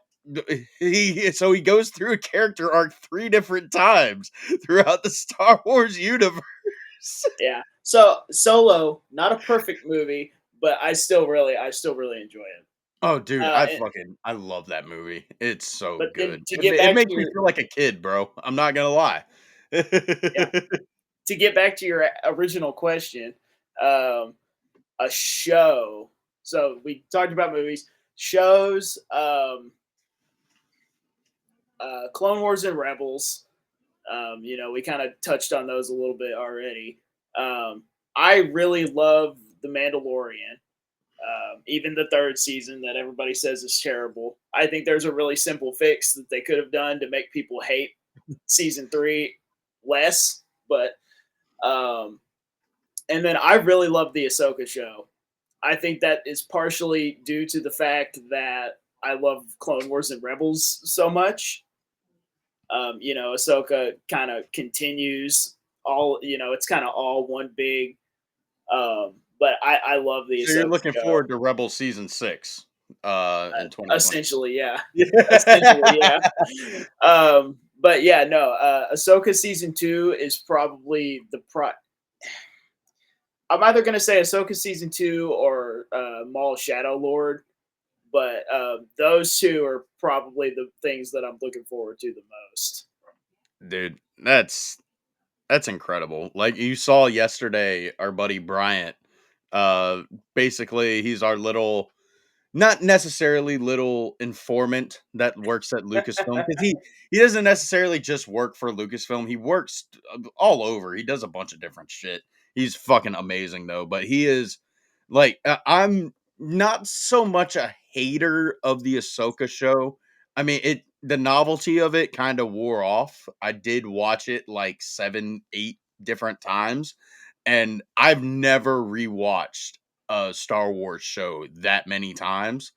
He goes through a character arc 3 different times throughout the Star Wars universe. yeah. So Solo, not a perfect movie, but I still really enjoy it. Oh, dude, And, I love that movie. It's so but then good. to It, get it back makes to me your feel like a kid, bro. I'm not gonna lie. yeah, to get back to your original question, um, a show. So we talked about movies, shows, Clone Wars and Rebels. We kind of touched on those a little bit already. Um, I really love The Mandalorian. Even the third season that everybody says is terrible. I think there's a really simple fix that they could have done to make people hate season three less. But and then I really love the Ahsoka show. I think that is partially due to the fact that I love Clone Wars and Rebels so much. Ahsoka kind of continues all. It's kind of all one big. But I love the So you're Ahsoka looking show. forward to Rebel season 6 in 2020. Essentially, yeah. Essentially, Yeah. yeah. But yeah, no. Ahsoka season 2 is probably I'm either gonna say Ahsoka season 2 or Maul Shadow Lord, but those two are probably the things that I'm looking forward to the most. Dude, that's incredible. Like you saw yesterday, our buddy Bryant, uh basically he's our little, not necessarily little informant that works at Lucasfilm, because he doesn't necessarily just work for Lucasfilm. He works all over. He does a bunch of different shit. He's fucking amazing though. But he is like, I'm not so much a hater of the Ahsoka show. I mean, the novelty of it kind of wore off. I did watch it like 7, 8 different times, and I've never rewatched a Star Wars show that many times.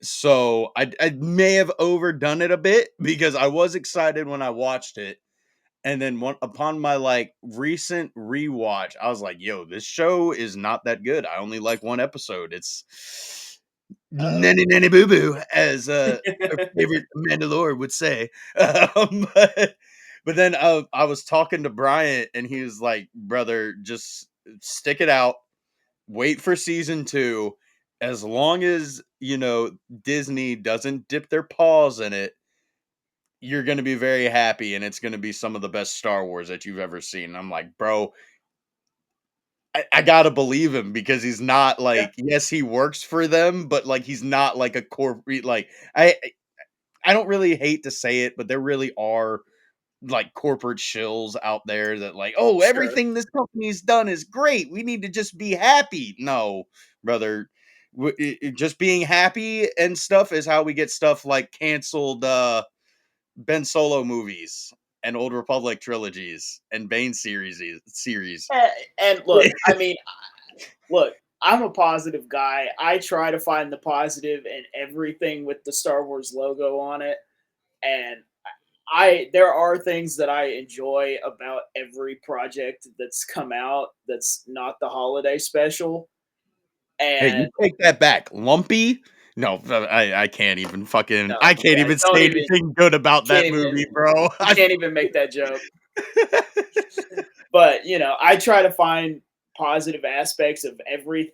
So I may have overdone it a bit because I was excited when I watched it. And then upon my like recent rewatch, I was like, yo, this show is not that good. I only like one episode. It's Oh. nanny nanny boo boo, as our favorite Mandalore would say. But then I was talking to Bryant, and he was like, brother, just stick it out, wait for season 2. As long as, Disney doesn't dip their paws in it, you're going to be very happy, and it's going to be some of the best Star Wars that you've ever seen. And I'm like, bro, I gotta believe him, because he's not Yeah, like, yes, he works for them, but like he's not like a corporate, like I don't really hate to say it, but there really are like corporate shills out there that like, oh, sure. everything this company's done is great. We need to just be happy. No, brother. Just being happy and stuff is how we get stuff like canceled Ben Solo movies and Old Republic trilogies and Bane series. And look, I mean, look, I'm a positive guy. I try to find the positive in everything with the Star Wars logo on it, and there are things that I enjoy about every project that's come out that's not the holiday special. Hey, you And take that back. Lumpy? No, I can't even no, I can't yeah, even don't say even anything good about can't that even movie, bro. you can't even make that joke. But I try to find positive aspects of every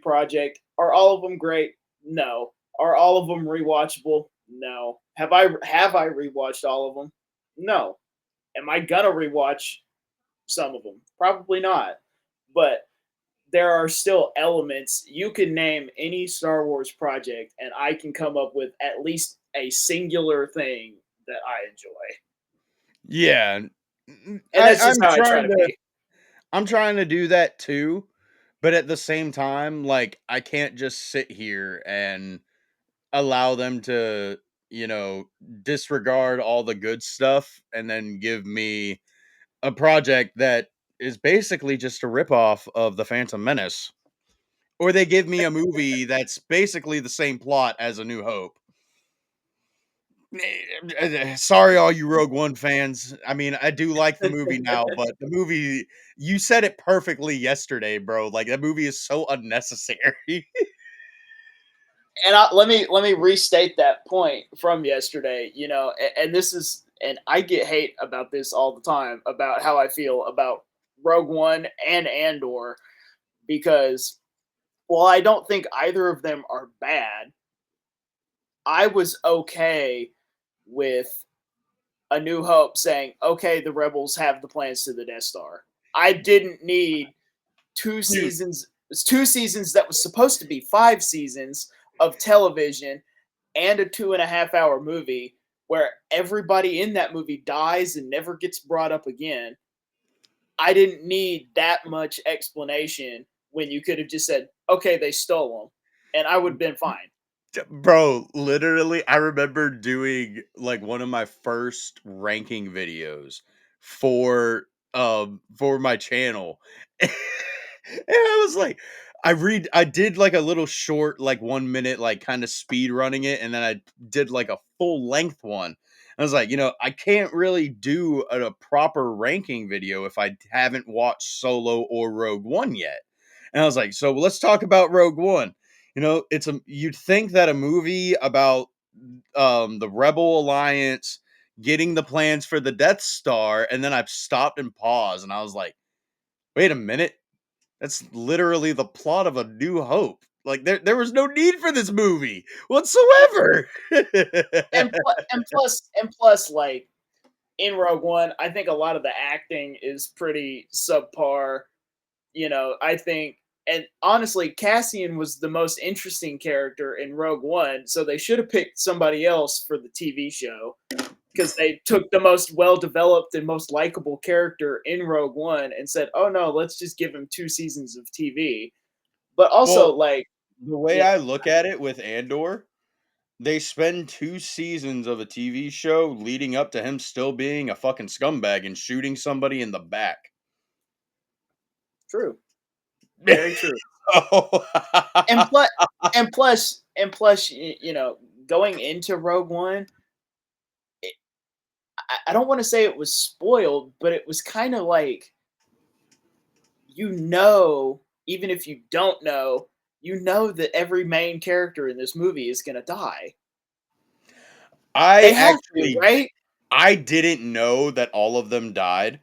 project. Are all of them great? No. Are all of them rewatchable? No. Have I rewatched all of them? No. Am I gonna rewatch some of them? Probably not. But there are still elements. You can name any Star Wars project, and I can come up with at least a singular thing that I enjoy. Yeah. And that's just how I try to be. I'm trying to do that too, but at the same time, like I can't just sit here and allow them to, you know, disregard all the good stuff and then give me a project that is basically just a ripoff of The Phantom Menace. Or they give me a movie that's basically the same plot as A New Hope. Sorry, all you Rogue One fans. I mean, I do like the movie now, but the movie, you said it perfectly yesterday, bro. Like that movie is so unnecessary. And let me restate that point from yesterday. And this is, and I get hate about this all the time about how I feel about Rogue One and Andor, because while I don't think either of them are bad, I was okay with A New Hope saying, okay, the rebels have the plans to the Death Star. I didn't need two Dude, seasons, two seasons that was supposed to be 5 seasons of television and a 2.5 hour movie where everybody in that movie dies and never gets brought up again. I didn't need that much explanation when you could have just said, okay, they stole them. And I would have been fine. bro, literally, I remember doing like one of my first ranking videos for my channel. And I was like, I did like a little short, like 1 minute, like kind of speed running it, and then I did like a full length one. I was like, I can't really do a proper ranking video if I haven't watched Solo or Rogue One yet. And I was like, so let's talk about Rogue One. You'd think that a movie about the Rebel Alliance getting the plans for the Death Star, and then I've stopped and paused, and I was like, wait a minute, that's literally the plot of A New Hope. Like there was no need for this movie whatsoever. And plus, like in Rogue One, I think a lot of the acting is pretty subpar. I think, and honestly, Cassian was the most interesting character in Rogue One, so they should have picked somebody else for the TV show because they took the most well developed and most likable character in Rogue One and said, "Oh no, let's just give him 2 seasons of TV." But also, Well, like, the way yeah, I look at it with Andor, they spend 2 seasons of a TV show leading up to him still being a fucking scumbag and shooting somebody in the back. true, very true. Oh. And plus, and plus, going into Rogue One, I don't want to say it was spoiled, but it was kind of like, even if you don't know, that every main character in this movie is gonna die. I They have to, actually right? I didn't know that all of them died.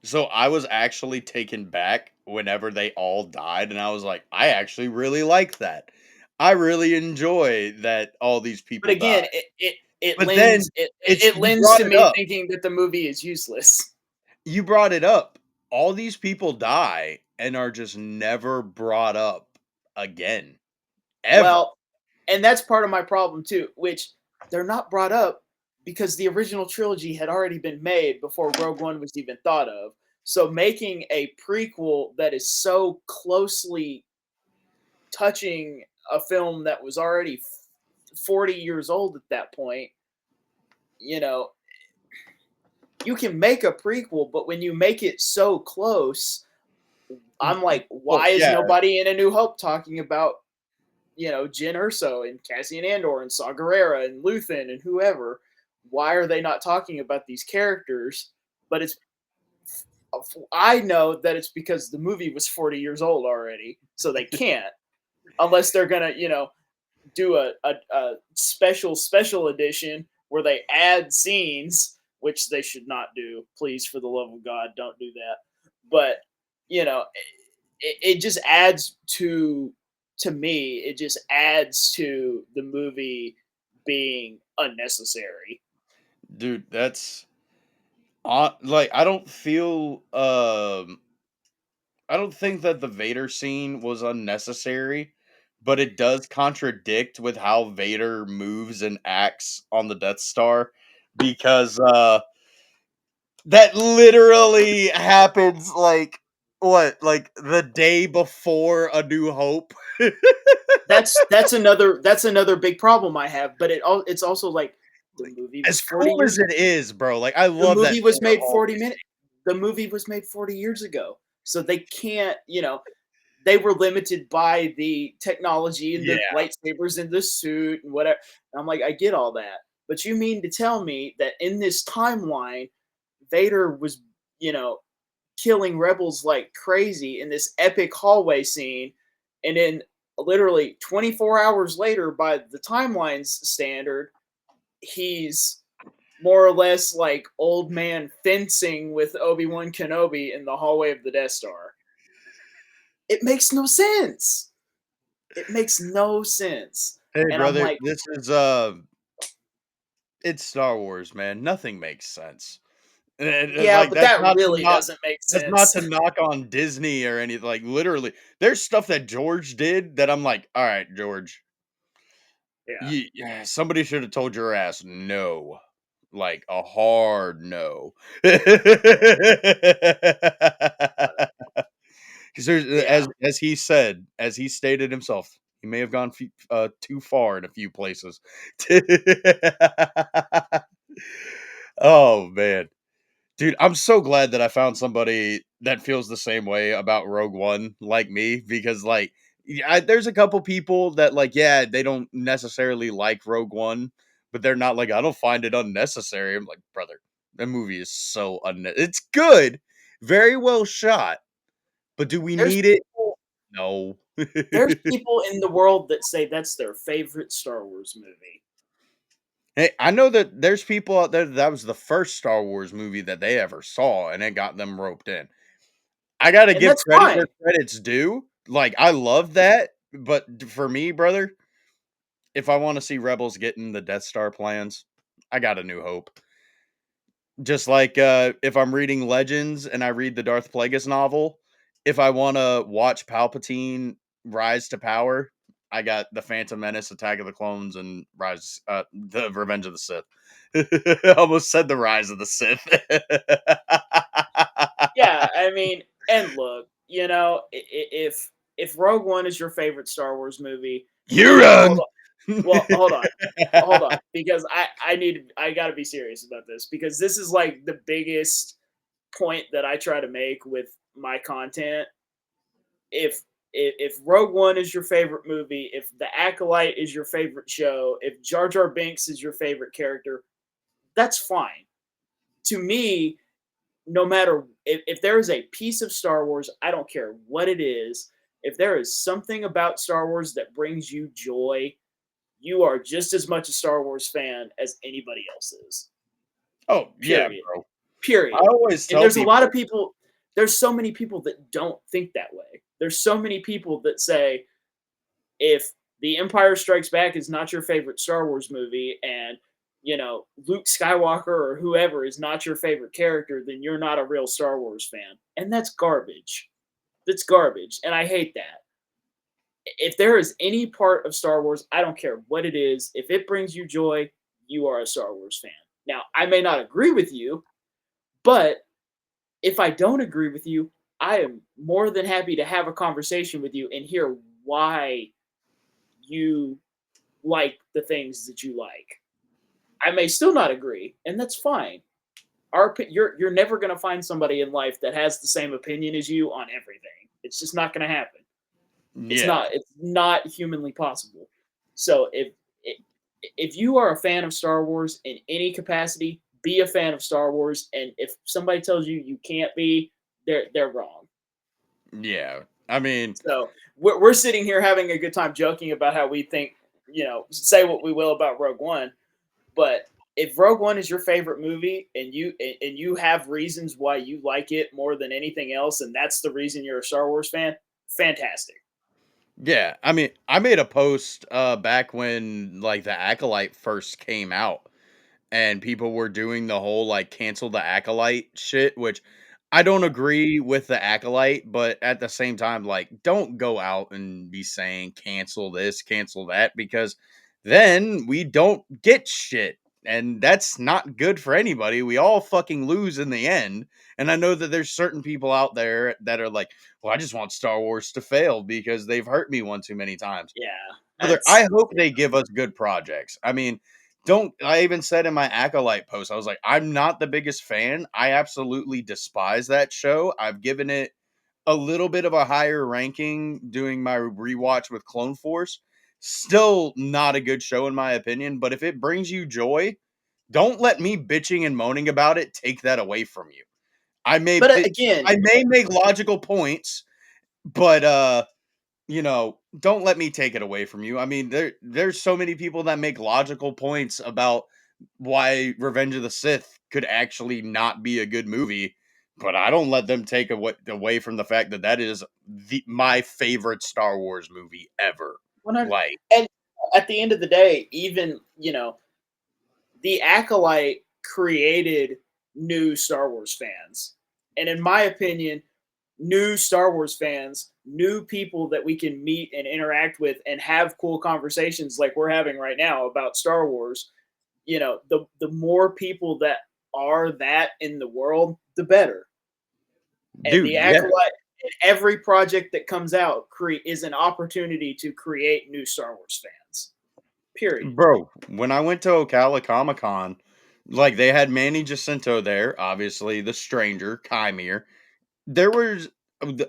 So I was actually taken back whenever they all died, and I was like, I actually really like that. I really enjoy that all these But people again, die. it But then lends it it's it you lends brought to it me up. thinking that the movie is useless. You brought it up. All these people die and are just never brought up again. Ever. Well, and that's part of my problem too, which they're not brought up because the original trilogy had already been made before Rogue One was even thought of. So making a prequel that is so closely touching a film that was already 40 years old at that point, you know, you can make a prequel, but when you make it so close, I'm like, Well, why is yeah, nobody in A New Hope talking about, Jyn Erso and Cassian Andor and Saw Gerrera and Luthen and whoever? Why are they not talking about these characters? But I know that it's because the movie was 40 years old already, so they can't, unless they're gonna, do a special edition where they add scenes, which they should not do. Please, for the love of God, don't do that. But it just adds to me. It just adds to the movie being unnecessary. dude, that's like I don't think that the Vader scene was unnecessary, but it does contradict with how Vader moves and acts on the Death Star because that literally happens like what, like the day before A New Hope. That's another big problem I have. But it's also like the Like, movie was as 40 cool as years it is, bro. Like I the love that movie was Vader made 40 always minutes the movie was made 40 years ago, so they can't, they were limited by the technology and the yeah. lightsabers and the suit and whatever. And I'm like, I get all that, But you mean to tell me that in this timeline, Vader was, you know, killing rebels like crazy in this epic hallway scene, and then literally 24 hours later, by the timeline's standard, he's more or less like old man fencing with Obi-Wan Kenobi in the hallway of the Death Star. It makes no sense. It makes no sense. Hey, And I'm brother, like, this is it's Star Wars, man. Nothing makes sense. yeah, Like but that really not doesn't make that's not sense. to knock on Disney or anything. Like literally, there's stuff that George did that I'm like, all right, George, Yeah. yeah, somebody should have told your ass no, like a hard no. Because there's Yeah. as he said, as he stated himself, he may have gone too far in a few places. Oh man. Dude, I'm so glad that I found somebody that feels the same way about Rogue One like me because like there's a couple people that like yeah, they don't necessarily like Rogue One, but they're not like I don't find it unnecessary. I'm like, brother, that movie is so it's good, very well shot, but do we There's need it? people No. there's people in the world that say that's their favorite Star Wars movie. Hey, I know that there's people out there that was the first Star Wars movie that they ever saw and it got them roped in. I gotta And give that's credit where fine. credit's due. Like, I love that, but for me, brother, if I wanna see Rebels getting the Death Star plans, I got A New Hope. Just like, if I'm reading Legends and I read the Darth Plagueis novel, if I wanna watch Palpatine rise to power, I got The Phantom Menace, Attack of the Clones, and The Revenge of the Sith. I almost said The Rise of the Sith. Yeah, I mean, and look, you know, if Rogue One is your favorite Star Wars movie, You and hold run. on, well, hold on, because I got to be serious about this because this is like the biggest point that I try to make with my content. If Rogue One is your favorite movie, if The Acolyte is your favorite show, if Jar Jar Binks is your favorite character, that's fine. To me, no matter if there is a piece of Star Wars, I don't care what it is. If there is something about Star Wars that brings you joy, you are just as much a Star Wars fan as anybody else is. Oh, yeah, Period. bro. I Period. always And tell there's a lot people of people. There's so many people that don't think that way. There's so many people that say if The Empire Strikes Back is not your favorite Star Wars movie, and Luke Skywalker or whoever is not your favorite character, then you're not a real Star Wars fan, and that's garbage. That's garbage, and I hate that. If there is any part of Star Wars, I don't care what it is, if it brings you joy, you are a Star Wars fan. Now, I may not agree with you, but if I don't agree with you, I am more than happy to have a conversation with you and hear why you like the things that you like. I may still not agree, and that's fine. You're never going to find somebody in life that has the same opinion as you on everything. It's just not going to happen. yeah. It's not humanly possible. So if you are a fan of Star Wars in any capacity, be a fan of Star Wars. And if somebody tells you you can't be, they're wrong. Yeah. I mean, So we're sitting here having a good time joking about how we think, say what we will about Rogue One, but if Rogue One is your favorite movie and you have reasons why you like it more than anything else, and that's the reason you're a Star Wars fan, fantastic. yeah. I mean, I made a post back when like the Acolyte first came out and people were doing the whole like cancel the Acolyte shit, which I don't agree with the Acolyte, but at the same time, like, don't go out and be saying cancel this, cancel that, because then we don't get shit. And that's not good for anybody. We all fucking lose in the end. And I know that there's certain people out there that are like, well, I just want Star Wars to fail because they've hurt me one too many times. Yeah, Brother, I that's hope they give us good projects. I mean, don't I even said in my Acolyte post, I was like, I'm not the biggest fan. I absolutely despise that show. I've given it a little bit of a higher ranking doing my rewatch with Clone Force Still not a good show in my opinion, but if it brings you joy, don't let me bitching and moaning about it take that away from you. I may But pi again, I may make logical points, but, don't let me take it away from you. I mean, there's so many people that make logical points about why Revenge of the Sith could actually not be a good movie, but I don't let them take away from the fact that that is my favorite Star Wars movie ever. 100, Like, and at the end of the day, even the Acolyte created new Star Wars fans, and in my opinion, new Star Wars fans, new people that we can meet and interact with and have cool conversations like we're having right now about Star Wars. The more people that are that in the world, the better. And dude, the yeah, Acolyte, and every project that comes out is an opportunity to create new Star Wars fans. Period. bro. When I went to Ocala Comic Con, like they had Manny Jacinto there, obviously the Stranger, Chimere. There was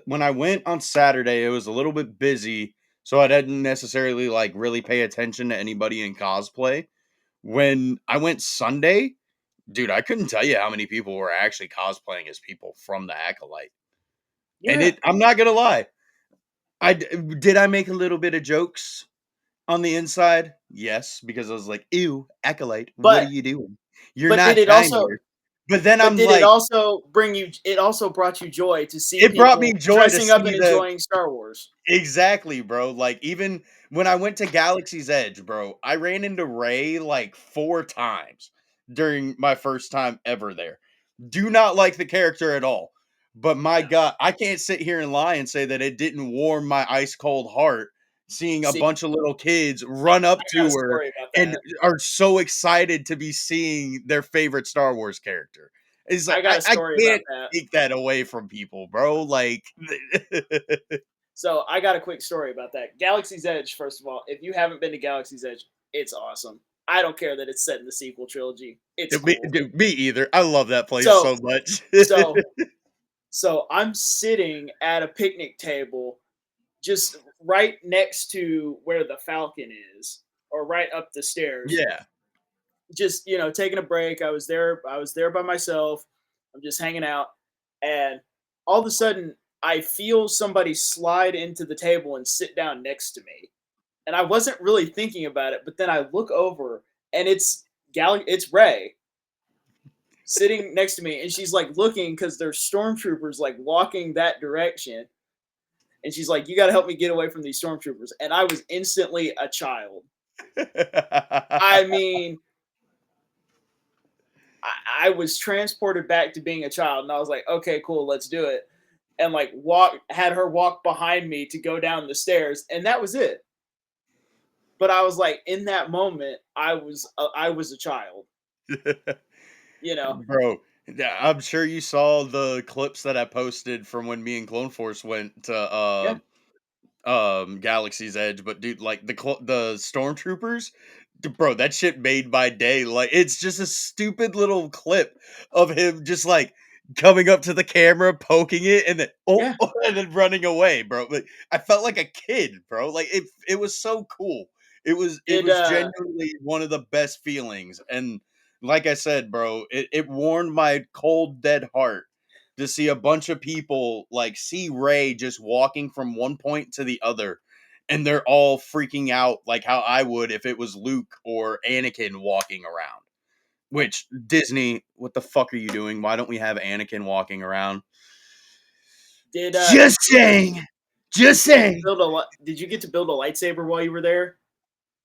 when I went on Saturday, it was a little bit busy, so I didn't necessarily like really pay attention to anybody in cosplay. When I went Sunday, dude, I couldn't tell you how many people were actually cosplaying as people from the Acolyte. And Yeah, I'm not gonna lie, did I make a little bit of jokes on the inside? Yes, because I was like, "Ew, Acolyte, what are but you doing? You're but did not it also Chimere." But then but I'm did it like, also bring you? It also brought you joy to see it brought me people joy to dressing up see and the enjoying Star Wars. exactly, bro. Like even when I went to Galaxy's Edge, bro, I ran into Ray like 4 times during my first time ever there. Do not like the character at all. But my Yeah. god, I can't sit here and lie and say that it didn't warm my ice cold heart seeing a See, bunch of little kids run up I got a to her story about and that. are so excited to be seeing their favorite Star Wars character. It's like I got a I story about can't that. take that away from people, bro. Like So I got a quick story about that. Galaxy's Edge, first of all, if you haven't been to Galaxy's Edge, it's awesome. I don't care that it's set in the sequel trilogy. It's cool. Me either. I love that place So so much. so so I'm sitting at a picnic table just right next to where the Falcon is, or right up the stairs. Yeah. Just taking a break. I was there by myself. I'm just hanging out, and all of a sudden I feel somebody slide into the table and sit down next to me. And I wasn't really thinking about it, but then I look over and it's Ray sitting next to me, and she's like looking because there's stormtroopers like walking that direction, and she's like, "You got to help me get away from these stormtroopers." And I was instantly a child. I mean, I was transported back to being a child, and I was like, "Okay, cool, let's do it." And like had her walk behind me to go down the stairs, and that was it. But I was like, in that moment, I was a child, you know. Bro, yeah, I'm sure you saw the clips that I posted from when me and Clone Force went to Yeah, Galaxy's Edge, but dude, like the stormtroopers, bro, that shit made my day. Like it's just a stupid little clip of him just like coming up to the camera, poking it, and then yeah. and then running away, bro. Like I felt like a kid, bro. Like it was so cool. It Did was genuinely one of the best feelings. And like I said, bro, it warmed my cold dead heart to see a bunch of people like see Ray just walking from one point to the other, and they're all freaking out like how I would if it was Luke or Anakin walking around. Which Disney, what the fuck are you doing? Why don't we have Anakin walking around? did Just you get saying. Just did you get to saying. did you get to build a lightsaber while you were there?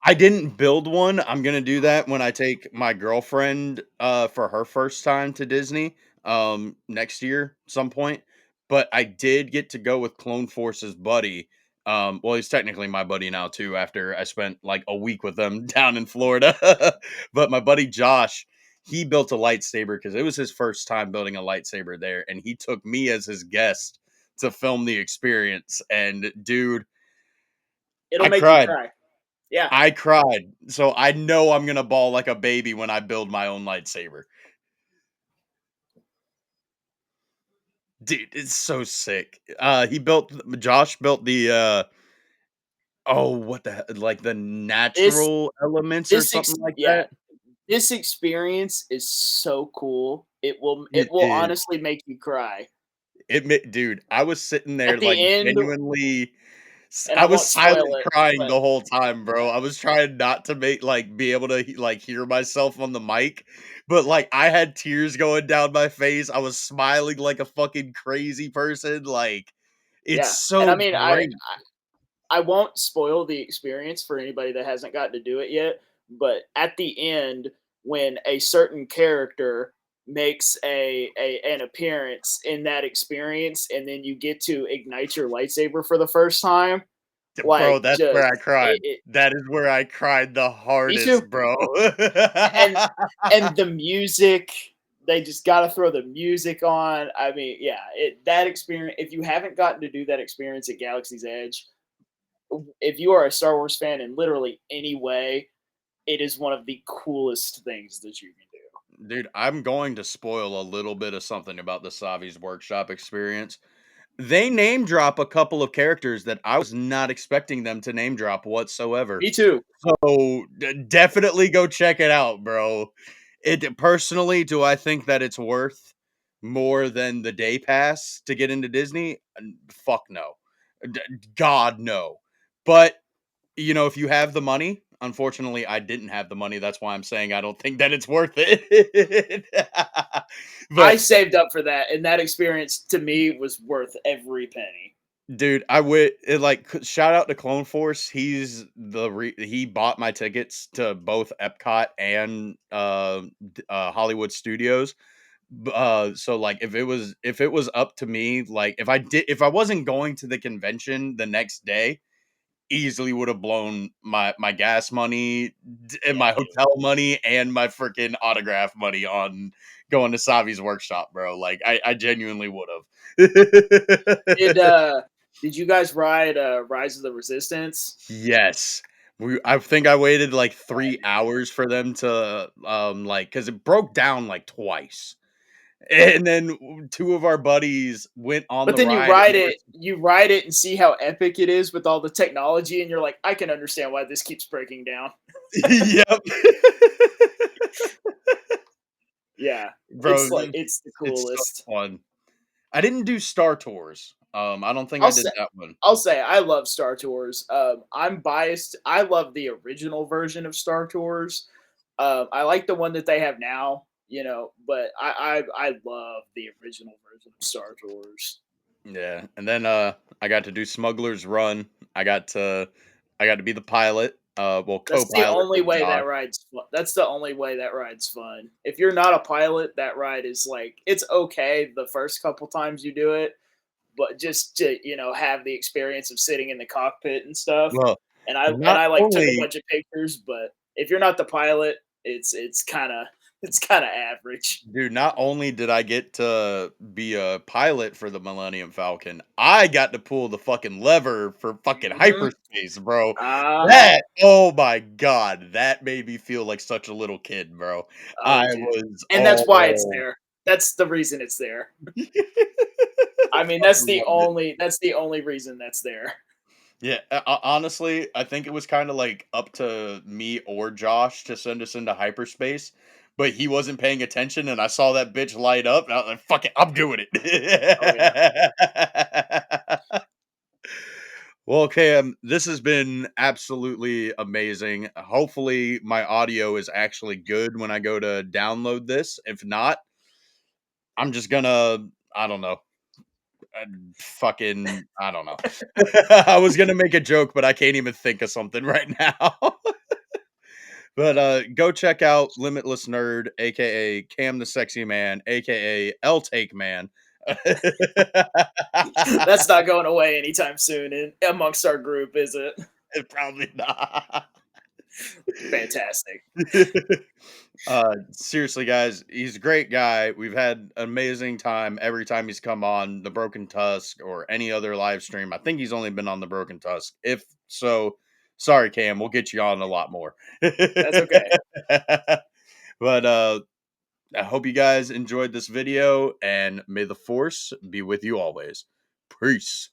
I didn't build one. I'm gonna do that when I take my girlfriend for her first time to Disney next year some point. But I did get to go with Clone Force's buddy. Well, he's technically my buddy now too. After I spent like a week with them down in Florida, but my buddy Josh, he built a lightsaber because it was his first time building a lightsaber there, and he took me as his guest to film the experience. And dude, It'll I make you cried. cry. Yeah, I cried, so I know I'm gonna bawl like a baby when I build my own lightsaber. Dude, it's so sick. Josh built the Oh, what the like the This natural elements or this something ex like yeah, that? this experience is so cool. It It will is. honestly make you cry. Dude, I was sitting there At like the end, genuinely and I I was won't spoil silent it, crying but the whole time, bro. I was trying not to make like be able to like hear myself on the mic, but like I had tears going down my face. I was smiling like a fucking crazy person. Like it's yeah, and I so mean, great. I won't spoil the experience for anybody that hasn't gotten to do it yet, but at the end, when a certain character makes an appearance in that experience, and then you get to ignite your lightsaber for the first time, Bro, like that's where just I cried. it That is where I cried the me too. hardest, bro. And the music, they just got to throw the music on. I mean, yeah, that experience. If you haven't gotten to do that experience at Galaxy's Edge, if you are a Star Wars fan in literally any way, it is one of the coolest things that you can do. Dude, I'm going to spoil a little bit of something about the Savi's Workshop experience. They name drop a couple of characters that I was not expecting them to name drop whatsoever. Me too. So definitely go check it out, bro. It personally, do I think that it's worth more than the day pass to get into Disney? Fuck no. D- God no. But you know, if you have the money, unfortunately, I didn't have the money. That's why I'm saying I don't think that it's worth it. I But saved up for that, and that experience to me was worth every penny. dude, I would like shout out to Clone Force. He's he bought my tickets to both Epcot and Hollywood Studios. So like if it was up to me, like if I wasn't going to the convention the next day, easily would have blown my gas money and my Yeah. hotel money and my freaking autograph money on going to Savi's workshop, bro. Like I genuinely would have. Did uh did you guys ride Rise of the Resistance? Yes. I think I waited like I 3 did. hours for them to like cuz it broke down like twice. And then two of our buddies went on But the then ride and you ride it and see how epic it is with all the technology, and you're like, I can understand why this keeps breaking down. yep. Yeah, Bro, it's the it's so coolest. fun. I didn't do Star Tours. I don't think I I'll did say that one. I'll say I love Star Tours. I'm biased. I love the original version of Star Tours. I like the one that they have now, but I love the original version of Star Tours. Yeah, and then I got to do Smuggler's Run. I got to be the pilot, well That's the co-pilot only with way Josh. that ride's fun. That's the only way that ride's fun. If you're not a pilot, that ride is like it's okay the first couple times you do it, but just to have the experience of sitting in the cockpit and stuff. Well, And not I like took a only bunch of pictures, but if you're not the pilot, it's kind of it's kind of average. dude, not only did I get to be a pilot for the Millennium Falcon, I got to pull the fucking lever for fucking Hmm. hyperspace, bro. Uh huh. That oh my god, that made me feel like such a little kid, bro. Oh, I dude, was and that's why it's oh there. That's the reason it's there. I I mean, fucking loved it. that's the only reason that's there. Yeah, honestly, I think it was kind of like up to me or Josh to send us into hyperspace, but he wasn't paying attention, and I saw that bitch light up, and I was like, "Fuck it, I'm doing Oh yeah. it." Well, Cam, this has been absolutely amazing. Hopefully, my audio is actually good when I go to download this. If not, I'm just gonna, I don't know, fucking, I don't know. I was gonna make a joke, but I can't even think of something right now. But go check out Limitless Nerd, aka Cam the Sexy Man, aka L Take Man. That's not going away anytime soon amongst our group, is it? Probably not. Fantastic. Seriously, guys, he's a great guy. We've had an amazing time every time he's come on the Broken Tusk or any other live stream. I think he's only been on the Broken Tusk. If so, sorry, Cam, we'll get you on a lot more. That's okay. But I hope you guys enjoyed this video, and may the force be with you always. Peace.